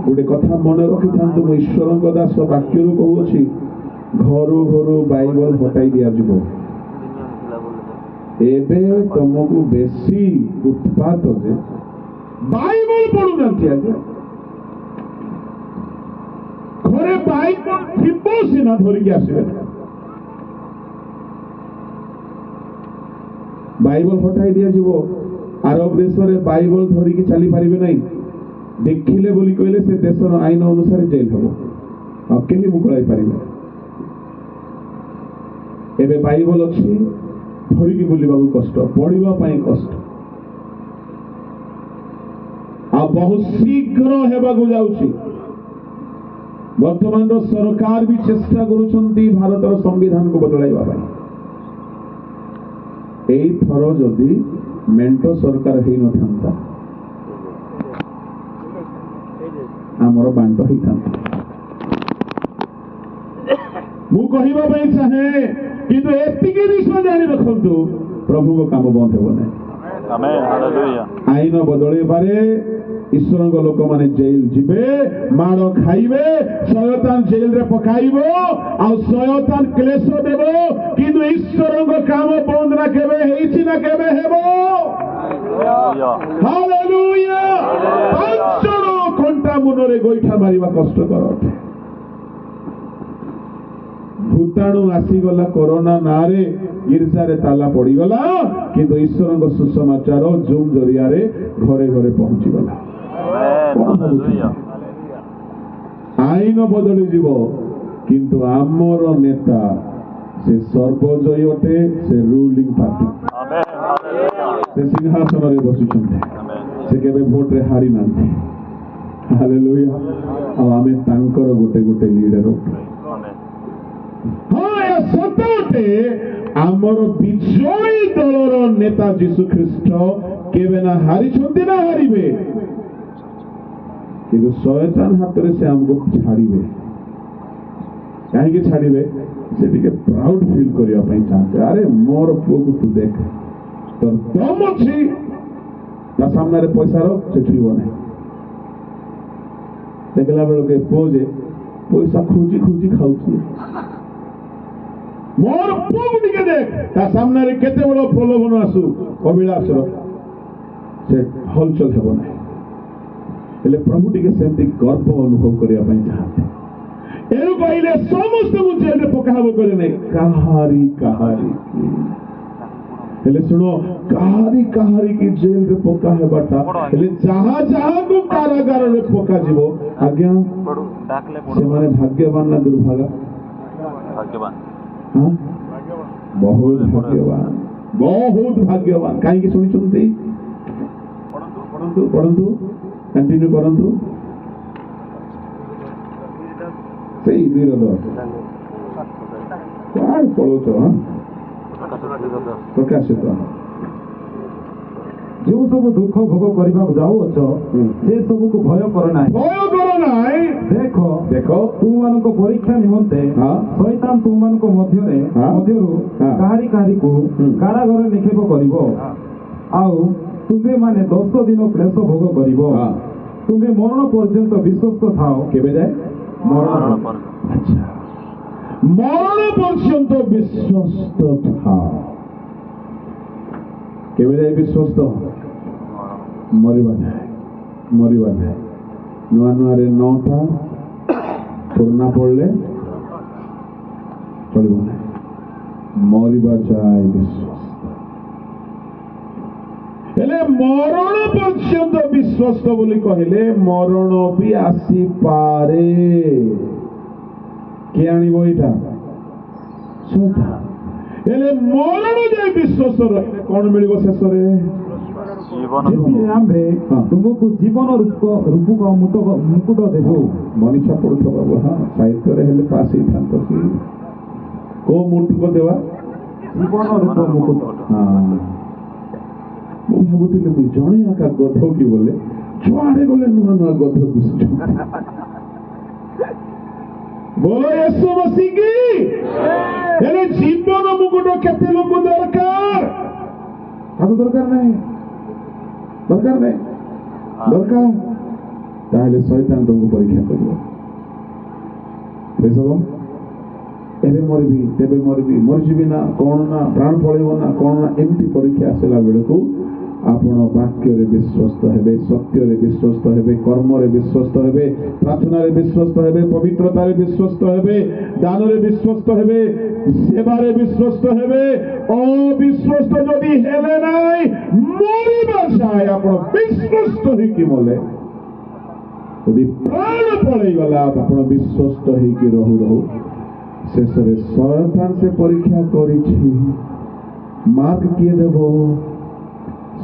ଗୋଟେ କଥା ମନେ ରଖିଥାନ୍ତୁ, ମୁଁ ଈଶ୍ୱରଙ୍କ ଦାସ ବାକ୍ୟରୁ କହୁଅଛି, ଘରୁ ଘରୁ ବାଇବଲ ହଟାଇ ଦିଆଯିବ। ଏବେ ତମକୁ ବେଶୀ ଉତ୍ପାତ ଯେ ବାଇବଲ ପଢୁନାହାନ୍ତି। ଆଜ୍ଞା ଘରେ ବାଇବଲ ଥିବ ସିନା ଧରିକି ଆସିବେ। ବାଇବଲ ହଟାଇ ଦିଆଯିବ। ଆରବ ଦେଶରେ ବାଇବଲ ଧରିକି ଚାଲି ପାରିବେ ନାହିଁ। ଦେଖିଲେ ବୋଲି କହିଲେ ସେ ଦେଶର ଆଇନ ଅନୁସାରେ ଜେଲ ହେବ, ଆଉ କେହି ମୁକୁଳାଇ ପାରିବେ। ଏବେ ବାଇବଲ ଅଛି, ଧରିକି ବୁଲିବାକୁ କଷ୍ଟ, ପଢିବା ପାଇଁ କଷ୍ଟ, ଆଉ ବହୁତ ଶୀଘ୍ର ହେବାକୁ ଯାଉଛି। ବର୍ତ୍ତମାନର ସରକାର ବି ଚେଷ୍ଟା କରୁଛନ୍ତି ଭାରତର ସମ୍ବିଧାନକୁ ବଦଳାଇବା ପାଇଁ। ଏଇଥର ଯଦି ମେଣ୍ଟ ସରକାର ହେଇନଥାନ୍ତା, ଆମର ବାଣ୍ଟ ହେଇଥାନ୍ତା। ମୁଁ କହିବା ପାଇଁ ଚାହେଁ, କିନ୍ତୁ ଏତିକି ବିଷୟ ଜାଣି ରଖନ୍ତୁ, ପ୍ରଭୁଙ୍କ କାମ ବନ୍ଦ ହେବ ନାହିଁ। ଆଇନ ବଦଳେଇବାରେ ଈଶ୍ୱରଙ୍କ ଲୋକମାନେ ଜେଲ ଯିବେ, ମାଡ଼ ଖାଇବେ, ଶୟତାନ ଜେଲରେ ପକାଇବ, ଆଉ ଶୟତାନ କ୍ଲେଶ ଦେବ, କିନ୍ତୁ ଈଶ୍ୱରଙ୍କ କାମ ବନ୍ଦ ନା କେବେ ହେଇଛି ନା କେବେ ହେବ। ହାଲେଲୁୟା। 5 ଜଣ କଣ୍ଟା ମୁନରେ ଗୋଇଠା ମାରିବା କଷ୍ଟକର ଅଟେ। ଭୂତାଣୁ ଆସିଗଲା, କରୋନା ନାଁରେ ଗିର୍ଜାରେ ତାଲା ପଡିଗଲା, କିନ୍ତୁ ଈଶ୍ୱରଙ୍କ ସୁସମାଚାର ଜୁମ୍ ଜରିଆରେ ଘରେ ଘରେ ପହଞ୍ଚିଗଲା। ଆଇନ ବଦଳିଯିବ, କିନ୍ତୁ ଆମର ନେତା ସେ ସର୍ବଜୟୀ ଅଟେ, ସେ ରୁଲିଂ ପାର୍ଟି, ସେ ସିଂହାସନରେ ବସୁଛନ୍ତି, ସେ କେବେ ଭୋଟରେ ହାରି ନାହାନ୍ତି। ହାଲେଲୁୟା। ଆଉ ଆମେ ତାଙ୍କର ଗୋଟେ ଗୋଟେ ଲିଡର। ହଁ, ଏହା ସତ ଅଟେ, ଆମର ବିଜୟୀ ଦଳର ନେତା ଯୀଶୁ ଖ୍ରୀଷ୍ଟ କେବେ ନା ହାରିଛନ୍ତି ନା ହାରିବେ, କିନ୍ତୁ ଶୟତାନ ହାତରେ ସେ ଆମକୁ ଛାଡ଼ିବେ। କାହିଁକି ଛାଡ଼ିବେ? ସେ ଟିକେ ପ୍ରାଉଡ ଫିଲ୍ କରିବା ପାଇଁ ଚାହାନ୍ତି। ଆରେ ମୋର ପୁଅକୁ ତୁ ଦେଖ, ତୋର ଦମ ଅଛି, ତା ସାମ୍ନାରେ ପଇସାର ସେ ଛୁଇଁବ ନାହିଁ। ଦେଖିଲା ବେଳକୁ ଏ ପୁଅ ଯେ ପଇସା ଖୋଜି ଖୋଜି ଖାଉଛି। ମୋର ପୁଅକୁ ଟିକେ ଦେଖ, ତା ସାମ୍ନାରେ କେତେ ବଡ଼ ପ୍ରଲୋଭନ ଆସୁ, ଅଭିଳାଷର, ସେ ହଲଚଲ ହେବ ନାହିଁ। ହେଲେ ପ୍ରଭୁ ଟିକେ ସେମିତି ଗର୍ବ ଅନୁଭବ କରିବା ପାଇଁ ଚାହାନ୍ତି। ଏଣୁ କହିଲେ ସମସ୍ତଙ୍କୁ ଜେଲରେ ପକା ହେବ କହିଲେ ନାହିଁ, କାହାରି କାହାରି କି। ହେଲେ ଶୁଣ, କାହାରି କାହାରି କି ଜେଲରେ ପକା ହେବାଟା, ହେଲେ ଯାହା ଯାହାକୁ କାରାଗାରରେ ପକାଯିବ, ଆଜ୍ଞା ସେମାନେ ଭାଗ୍ୟବାନ ନା ଦୁର୍ଭାଗା? ବହୁତ ଭାଗ୍ୟବାନ, ବହୁତ ଭାଗ୍ୟବାନ। କାହିଁକି ଶୁଣିଛନ୍ତି? ପଢନ୍ତୁ ପଢନ୍ତୁ, କଣ୍ଟିନ୍ୟୁ କରନ୍ତୁ। ସେଇ 2:10 କୁଆଡେ ପଳଉଛ? ପ୍ରକାଶିତ। ଯେଉଁ ସବୁ ଦୁଃଖ ଭୋଗ କରିବାକୁ ଯାଉଅଛ, ସେ ସବୁକୁ ଭୟ କର ନାହିଁ। ଭୟ କର ନାହିଁ। ଦେଖ ଦେଖ, ତୁମମାନଙ୍କ ପରୀକ୍ଷା ନିମନ୍ତେ ଶୈତାନ ତୁମମାନଙ୍କ ମଧ୍ୟରୁ କାହାରି କାହାରିକୁ କାରାଗାରରେ ନିକ୍ଷେପ କରିବ, ଆଉ ତୁମେମାନେ 10 ଦିନ କ୍ଲେଶ ଭୋଗ କରିବ। ତୁମେ ମରଣ ପର୍ଯ୍ୟନ୍ତ ବିଶ୍ୱସ୍ତ ଥାଅ। କେବେ ଯାଏ? ମରଣ ପର୍ଯ୍ୟନ୍ତ ବିଶ୍ୱସ୍ତ ଥାଅ। କେବେ ଯାଏ ବିଶ୍ୱସ୍ତ? ମରିବା ଯାଏ, ମରିବା ଯାଏ। ନୂଆ ନୂଆରେ 9ଟା ପୁରୁଣା ପଡ଼ିଲେ ଚଳିବ ନାହିଁ। ମରିବା ଯାଏ ବିଶ୍ୱସ୍ତ। ହେଲେ ମରଣ ପର୍ଯ୍ୟନ୍ତ ବିଶ୍ୱସ୍ତ ବୋଲି କହିଲେ ମରଣ ବି ଆସିପାରେ। କିଏ ଆଣିବ ଏଇଟା? ସୈତାନ। ହେଲେ ମରଣ ଯାଏ ବିଶ୍ୱସ୍ତ ରହିଲେ କଣ ମିଳିବ ଶେଷରେ? ସେଥିରେ ଆମ୍ଭେ ତୁମକୁ ଜୀବନ ରୂପକ ମୁକୁଟ ଦେବୁ। ମଣିଷ ପଡୁଥିବ ବାବୁ, ହଁ ସାହିତ୍ୟରେ ହେଲେ ପାସ୍ ହେଇଥାନ୍ତ କି? କୋଉ ମୁକୁଟ ଦେବା? ଜୀବନ ରୂପ ମୁକୁଟ। ହଁ, ମୁଁ ଭାବୁଥିଲି ମୁଁ ଜଣେ ଏକା ଗଧ କି ବୋଲେ, ଯୁଆଡେ ଗଲେ ନୂଆ ନୂଆ ଗଧ ଦିଶୁଛନ୍ତି। ବୋଲ ୟେଶୁ ମସିକି। ହେଲେ ଜୀବନ ମୁକୁଟ କେତେ ଲୋକ ଦରକାର? ତାକୁ ଦରକାର ନାହିଁ, ଦରକାର ନାହିଁ, ଦରକାର। ତାହେଲେ ଶୈତାନ ତୁମକୁ ପରୀକ୍ଷା କରିବ। ଏବେ ମରିବି, ତେବେ ମରିବି, ମରିଯିବି ନା କଣ, ନା ପ୍ରାଣ ପଳେଇବ ନା କଣ, ନା ଏମିତି ପରୀକ୍ଷା ଆସିଲା ବେଳକୁ ଆପଣ ବାକ୍ୟରେ ବିଶ୍ୱସ୍ତ ହେବେ, ସତ୍ୟରେ ବିଶ୍ୱସ୍ତ ହେବେ, କର୍ମରେ ବିଶ୍ୱସ୍ତ ହେବେ, ପ୍ରାର୍ଥନାରେ ବିଶ୍ୱସ୍ତ ହେବେ, ପବିତ୍ରତାରେ ବିଶ୍ୱସ୍ତ ହେବେ, ଦାନରେ ବିଶ୍ୱସ୍ତ ହେବେ, ସେବାରେ ବିଶ୍ୱସ୍ତ ହେବେ। ଅବିଶ୍ୱସ୍ତ ଯଦି ହେଲେ ନାହିଁ, ମରିବା ଯାଏ ଆପଣ ବିଶ୍ୱସ୍ତ ହେଇକି ମଲେ, ଯଦି ପ୍ରାଣ ପଳେଇଗଲା ଆପଣ ବିଶ୍ୱସ୍ତ ହେଇକି ରହୁ ରହୁ ଶେଷରେ ଶୟତାନ ସେ ପରୀକ୍ଷା କରିଛି। ମାର୍କ କିଏ ଦେବ?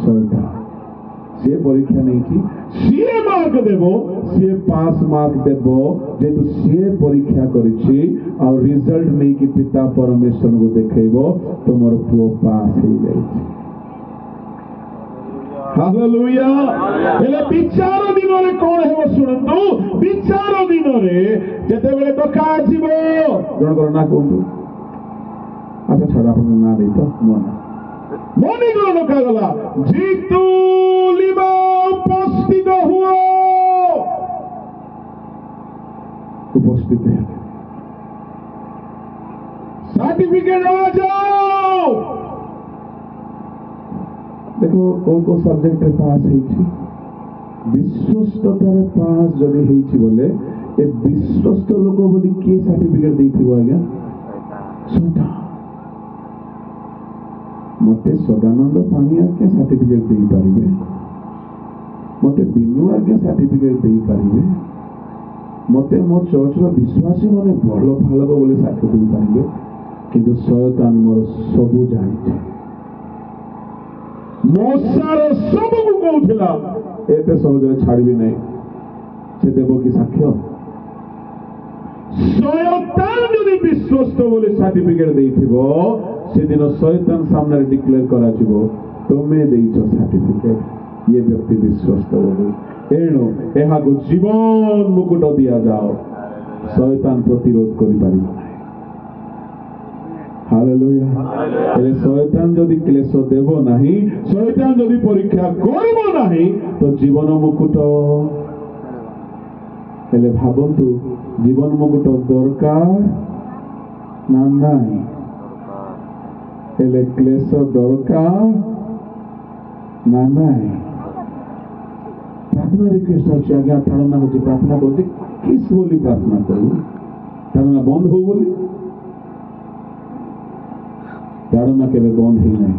ଶୈତାନ। ସିଏ ପରୀକ୍ଷା ନେଇଛି, ସିଏ ମାର୍କ ଦେବ, ସିଏ ପାସ୍ ମାର୍କ ଦେବ, ଯେହେତୁ ସିଏ ପରୀକ୍ଷା କରିଛି। ଆଉ ରିଜଲ୍ଟ ନେଇକି ପିତା ପରମେଶ୍ୱରଙ୍କୁ ଦେଖେଇବ ତୁମର ପୁଅ ପାସ୍ ହେଇଯାଇଛି। ହାଲେଲୁୟା। ହେଲେ ବିଚାର ଦିନରେ କଣ ହେବ ଶୁଣନ୍ତୁ। ବିଚାର ଦିନରେ ଯେତେବେଳେ ଡକାଯିବ, ଜଣଙ୍କର ନା କୁହନ୍ତୁ। ଆଚ୍ଛା ଛାଡ଼, ଆପଣଙ୍କ ନାଁ ଦେଇ ତ ମୋ ନା ମନିଙ୍କର ଡକାଗଲା। ଜିତୁ লিমা উপস্থিত হুଅ। উপস্থিত ହେଲେ সার্টিফিকেট নেওয়া যাও। দেখো কোন কোন সবজেক্টে পাস হয়েছি। বিশ্বস্ততার পাস যদি হয়েছি বলে এ বিশ্বস্ত লোক বলি কিଏ সার্টিফিকেট ଦେଇଥିବ ଆଜ୍ଞା? শৈতান। মতে সদানন্দ পানি আজ্ঞা সার্টিফিকেট ଦେଇପାରିବେ, মতে বিନୁ ଆଜ୍ଞା ସାର୍ଟିଫିକେଟ ଦେଇପାରିବେ, ମତେ ମୋ ଚର୍ଚ୍ଚର ବିଶ୍ୱାସୀ ମାନେ ଭଲ ଫାଳକ ବୋଲି ସାକ୍ଷ୍ୟ ଦେଇପାରିବେ, କିନ୍ତୁ ଶୟତାନ ମୋର ସବୁ ଜାଣିଛି। ମଶାର ସବୁକୁ କହୁଥିଲା ଏତେ ସହଜରେ ଛାଡ଼ିବି ନାହିଁ। ସେ ଦେବ କି ସାକ୍ଷ୍ୟ? ଶୟତାନ ଯଦି ବିଶ୍ୱସ୍ତ ବୋଲି ସାର୍ଟିଫିକେଟ ଦେଇଥିବ, ସେଦିନ ଶୟତାନ ସାମ୍ନାରେ ଡିକ୍ଲେୟାର କରାଯିବ ତୁମେ ଦେଇଛ ସାର୍ଟିଫିକେଟ, ଇଏ ବ୍ୟକ୍ତି ବିଶ୍ୱସ୍ତ ବୋଲି। ଏଣୁ ଏହାକୁ ଜୀବନ ମୁକୁଟ ଦିଆଯାଅ। ଶୟତାନ ପ୍ରତିରୋଧ କରିପାରିବ ନାହିଁ। ହାଲେଲୁୟା। ହେଲେ ଶୟତାନ ଯଦି କ୍ଲେଶ ଦେବ ନାହିଁ, ଶୟତାନ ଯଦି ପରୀକ୍ଷା କରିବ ନାହିଁ, ତ ଜୀବନ ମୁକୁଟ। ହେଲେ ଭାବନ୍ତୁ, ଜୀବନ ମୁକୁଟ ଦରକାର ନା ନାହିଁ? ହେଲେ କ୍ଲେଶ ଦରକାର ନା ନାହିଁ? ପ୍ରାର୍ଥନା ରିକ୍ୱେଷ୍ଟ ଅଛି ଆଜ୍ଞା, ତାଡ଼ନା ହଉଛି, ପ୍ରାର୍ଥନା କରୁଛି କିସ୍ ବୋଲି ପ୍ରାର୍ଥନା କରୁ? ତାଡ଼ନା ବନ୍ଦ ହଉ ବୋଲି? ତାଡ଼ନା କେବେ ବନ୍ଦ ହେଇନାହିଁ।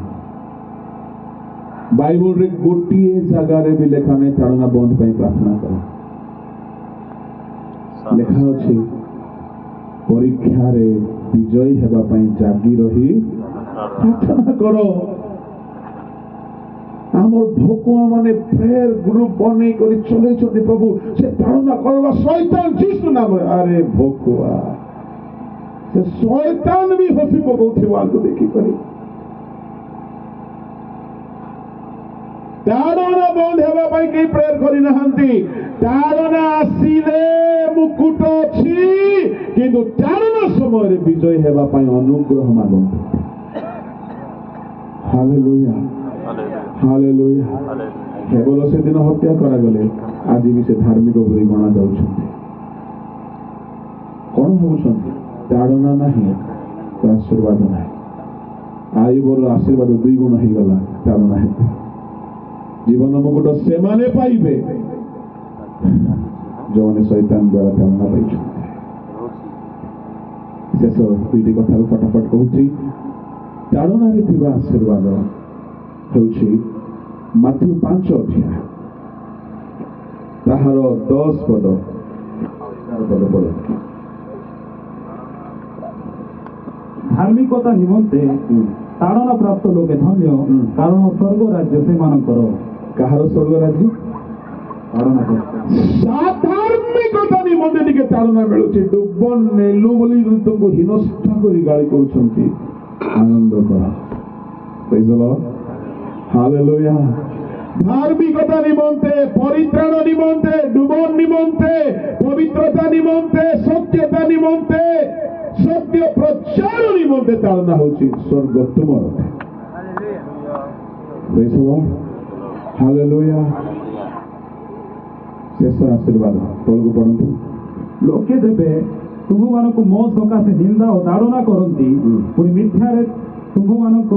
ବାଇବଲରେ ଗୋଟିଏ ଜାଗାରେ ବି ଲେଖା ନାହିଁ ତାଡ଼ନା ବନ୍ଦ ପାଇଁ ପ୍ରାର୍ଥନା କର। ଲେଖା ଅଛି ପରୀକ୍ଷାରେ ବିଜୟୀ ହେବା ପାଇଁ ଜାଗି ରହି ପ୍ରାର୍ଥନା କର। ଆମର ଭକୁଆ ମାନେ ପ୍ରେୟର ଗ୍ରୁପ ବନେଇ କରି ଚଲେଇଛନ୍ତି ପ୍ରଭୁ, ସେ ତାଡ଼ନା କରିବା ଶୈତାନ ଯୀଶୁ ନାମରେ। ଆରେ ଭକୁଆ, ସେ ଶୈତାନ ବି ହସି ପକଉଥିବ ଆକୁ ଦେଖିକରି। ତାଡ଼ନା ବନ୍ଦ ହେବା ପାଇଁ କେହି ପ୍ରେୟର କରିନାହାନ୍ତି। ତାଡ଼ନା ଆସିଲେ ମୁକୁଟ ଅଛି, କିନ୍ତୁ ତାଡ଼ନା ସମୟରେ ବିଜୟ ହେବା ପାଇଁ ଅନୁଗ୍ରହ ମାଗନ୍ତୁ। Hallelujah, hallelujah. କେବଳ ସେଦିନ ହତ୍ୟା କରାଗଲେ ଆଜି ବି ସେ ଧାର୍ମିକ ବୋଲି ଗଣା ଯାଉଛନ୍ତି। କଣ ଭାବୁଛନ୍ତି? ତାଡ଼ନା ନାହିଁ ତ ଆଶୀର୍ବାଦ ନାହିଁ। ଆୟୁବର ଆଶୀର୍ବାଦ 2 ଗୁଣ ହେଇଗଲା ତାଡ଼ନା ହେତୁ। ଜୀବନ ମୁକୁଟ ସେମାନେ ପାଇବେ ଯେଉଁମାନେ ଶୈତାନ ଦ୍ୱାରା ତାଡ଼ନା ପାଇଛନ୍ତି। ଶେଷ ଦୁଇଟି କଥାକୁ ଫଟାଫଟ କହୁଛି। ତାଡ଼ନାରେ ଥିବା ଆଶୀର୍ବାଦ ହେଉଛି ମାଥ୍ୟୁ 5 ଅଧ୍ୟାୟ ତାହାର 10 ପଦ ପଡେ। ଧାର୍ମିକତା ନିମନ୍ତେ ତାଡ଼ନା ପ୍ରାପ୍ତ ଲୋକେ ଧନ୍ୟ, କାରଣ ସ୍ୱର୍ଗ ରାଜ୍ୟ ସେମାନଙ୍କର। କାହାର ସ୍ୱର୍ଗ ରାଜ୍ୟ? ସାଧାର୍ମିକତା ନିମନ୍ତେ ଟିକେ ତାଡ଼ନା ମିଳୁଛି। ଡୁବ ନେଲୁ ବୋଲି ତୁମକୁ ହୀନସ୍ଥା କରି ଗାଳି କରୁଛନ୍ତି, ଆନନ୍ଦ କର। Praise the Lord. Hallelujah. ଧାର୍ମିକତା ନିମନ୍ତେ, ପରିତ୍ରାଣ ନିମନ୍ତେ, ଡୁବନ ନିମନ୍ତେ, ପବିତ୍ରତା ନିମନ୍ତେ, ସତ୍ୟତା ନିମନ୍ତେ, ସତ୍ୟ ପ୍ରଚାର ନିମନ୍ତେ ତାଡ଼ନା ହେଉଛି ସ୍ୱର୍ଗ ତୁମର। Praise the Lord. Hallelujah. ଶେଷ ଆଶୀର୍ବାଦ ତଳକୁ ପଢନ୍ତୁ। ଲୋକେ ଯେବେ ତୁମମାନଙ୍କୁ ମୋ ସକାଶେ ନିନ୍ଦା ଓ ତାଡ଼ନା କରନ୍ତି, ପୁଣି ମିଥ୍ୟାରେ ତୁମମାନଙ୍କ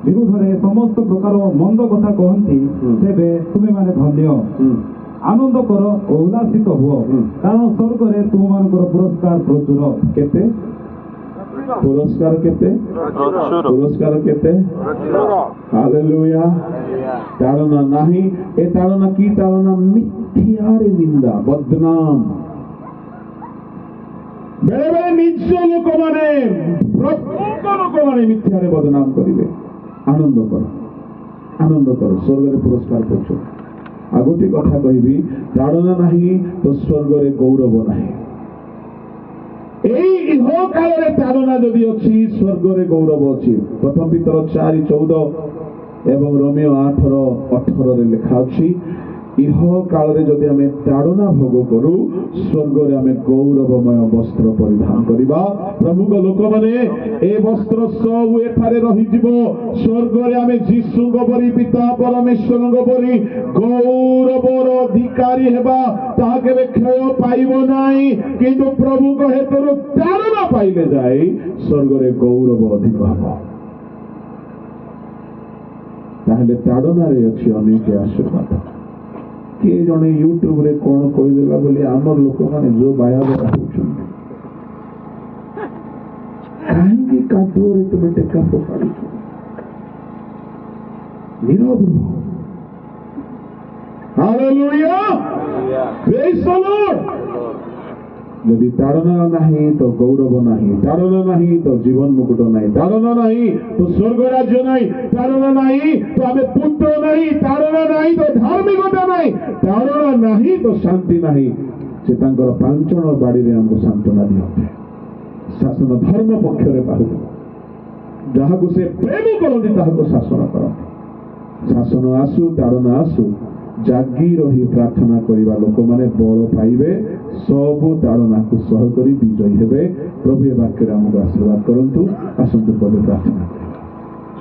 ବିରୁଦ୍ଧରେ ସମସ୍ତ ପ୍ରକାର ମନ୍ଦ କଥା କହନ୍ତି, ତେବେ ତୁମେମାନେ ଧନ୍ୟ, ଆନନ୍ଦ କର ଓ ଉଲ୍ଲାସିତ ହୁଅ, କାରଣ ସ୍ୱର୍ଗରେ ତୁମମାନଙ୍କର ପୁରସ୍କାର ପ୍ରଚୁର। କେତେ ପୁରସ୍କାର? କେତେ ପୁରସ୍କାର? କେତେ? ହାଲେଲୁୟା। ତାଡ଼ନା ନାହିଁ। ଏ ତାଡ଼ନା କି ତାଡ଼ନା? ମିଥ୍ୟାରେ ନିନ୍ଦା, ବଦନାମ। ବେଳେ ବେଳେ ନିଜ ଲୋକମାନେ, ପ୍ରତ୍ୟେକ ଲୋକମାନେ ମିଥ୍ୟାରେ ବଦନାମ କରିବେ। ଆନନ୍ଦ କର, ଆନନ୍ଦ କର, ସ୍ୱର୍ଗରେ ପୁରସ୍କାର ପ୍ରଚୁର। ଆଉ ଗୋଟିଏ କଥା କହିବି, ତାଡ଼ନା ନାହିଁ ତ ସ୍ୱର୍ଗରେ ଗୌରବ ନାହିଁ। এই ইহ কাଳରେ ତାଡ଼ନା ଯଦି ଅଛି, ସ୍ୱର୍ଗରେ ଗୌରବ ଅଛି। ପ୍ରଥମ ପିତର 4:14 ଏବଂ ରୋମିଓ 8:18 ଲେଖା ଅଛି, ଇହ କାଳରେ ଯଦି ଆମେ ତାଡ଼ନା ଭୋଗ କରୁ, ସ୍ୱର୍ଗରେ ଆମେ ଗୌରବମୟ ବସ୍ତ୍ର ପରିଧାନ କରିବା। ପ୍ରଭୁଙ୍କ ଲୋକମାନେ, ଏ ବସ୍ତ୍ର ସବୁ ଏଠାରେ ରହିଯିବ। ସ୍ୱର୍ଗରେ ଆମେ ଯୀଶୁଙ୍କ ପରି, ପିତା ପରମେଶ୍ୱରଙ୍କ ପରି ଗୌରବର ଅଧିକାରୀ ହେବା। ତାହା କେବେ କ୍ଷୟ ପାଇବ ନାହିଁ। କିନ୍ତୁ ପ୍ରଭୁଙ୍କ ହେତୁରୁ ତାଡ଼ନା ପାଇଲେ ଯାଇ ସ୍ୱର୍ଗରେ ଗୌରବ ଅଧିକ ହେବ। ତାହେଲେ ତାଡ଼ନାରେ ଅଛି ଅନେକ ଆଶୀର୍ବାଦ। କିଏ ଜଣେ ୟୁଟ୍ୟୁବରେ କଣ କହିଦେଲା ବୋଲି ଆମର ଲୋକମାନେ ଯୋଉ ବାୟାବରା ହଉଛନ୍ତି। କାହିଁକି କାଦୁଅରେ ତୁମେ ଟେକା ପକାଉଛ? ନୀରବ ରୁହ। ହାଲେଲୁୟା, ପ୍ରେଜ୍ ଦ ଲର୍ଡ। ଯଦି ତାଡ଼ନା ନାହିଁ ତ ଗୌରବ ନାହିଁ, ତାଡ଼ନା ନାହିଁ ତ ଜୀବନ ମୁକୁଟ ନାହିଁ, ତାଡ଼ନା ନାହିଁ ତ ସ୍ୱର୍ଗ ରାଜ୍ୟ ନାହିଁ, ତାଡ଼ନା ନାହିଁ ତ ଆମେ ପୁତ୍ର ନାହିଁ, ତାଡ଼ନା ନାହିଁ ତ ଧାର୍ମିକତା ନାହିଁ, ତାଡ଼ନା ନାହିଁ ତ ଶାନ୍ତି ନାହିଁ। ସେ ତାଙ୍କର ପାଞ୍ଚଣ ବାଡ଼ିରେ ଆମକୁ ସାନ୍ତ୍ୱନା ଦିଅନ୍ତି। ଶାସନ ଧର୍ମ ପକ୍ଷରେ ବାହୁକ, ଯାହାକୁ ସେ ପ୍ରେମ କରନ୍ତି ତାହାକୁ ଶାସନ କରନ୍ତି। ଶାସନ ଆସୁ, ତାଡ଼ନା ଆସୁ, ଜାଗି ରହି ପ୍ରାର୍ଥନା କରିବା ଲୋକମାନେ ବଳ ପାଇବେ, ସବୁ ତାଡ଼ନାକୁ ସହ କରି ବିଜୟୀ ହେବେ। ପ୍ରଭୁ ଏ ବାକ୍ୟରେ ଆମକୁ ଆଶୀର୍ବାଦ କରନ୍ତୁ। ଆସନ୍ତୁ ପଦେ ପ୍ରାର୍ଥନା କରିବା।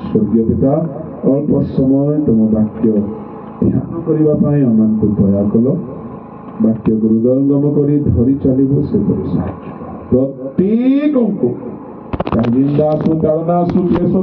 ସ୍ୱର୍ଗୀୟ ପିତା, ଅଳ୍ପ ସମୟ ତୁମ ବାକ୍ୟ ଧ୍ୟାନ କରିବା ପାଇଁ ଆମମାନଙ୍କୁ ଦୟା କଲ। ବାକ୍ୟକୁ ହୃଦୟଙ୍ଗମ କରି ଧରି ଚାଲିବୁ, ସେପରି ସାହାଯ୍ୟ ପ୍ରତ୍ୟେକଙ୍କୁ। ନିନ୍ଦା ଆସୁ, ତାଡ଼ନା ଆସୁ, କ୍ଲେଶ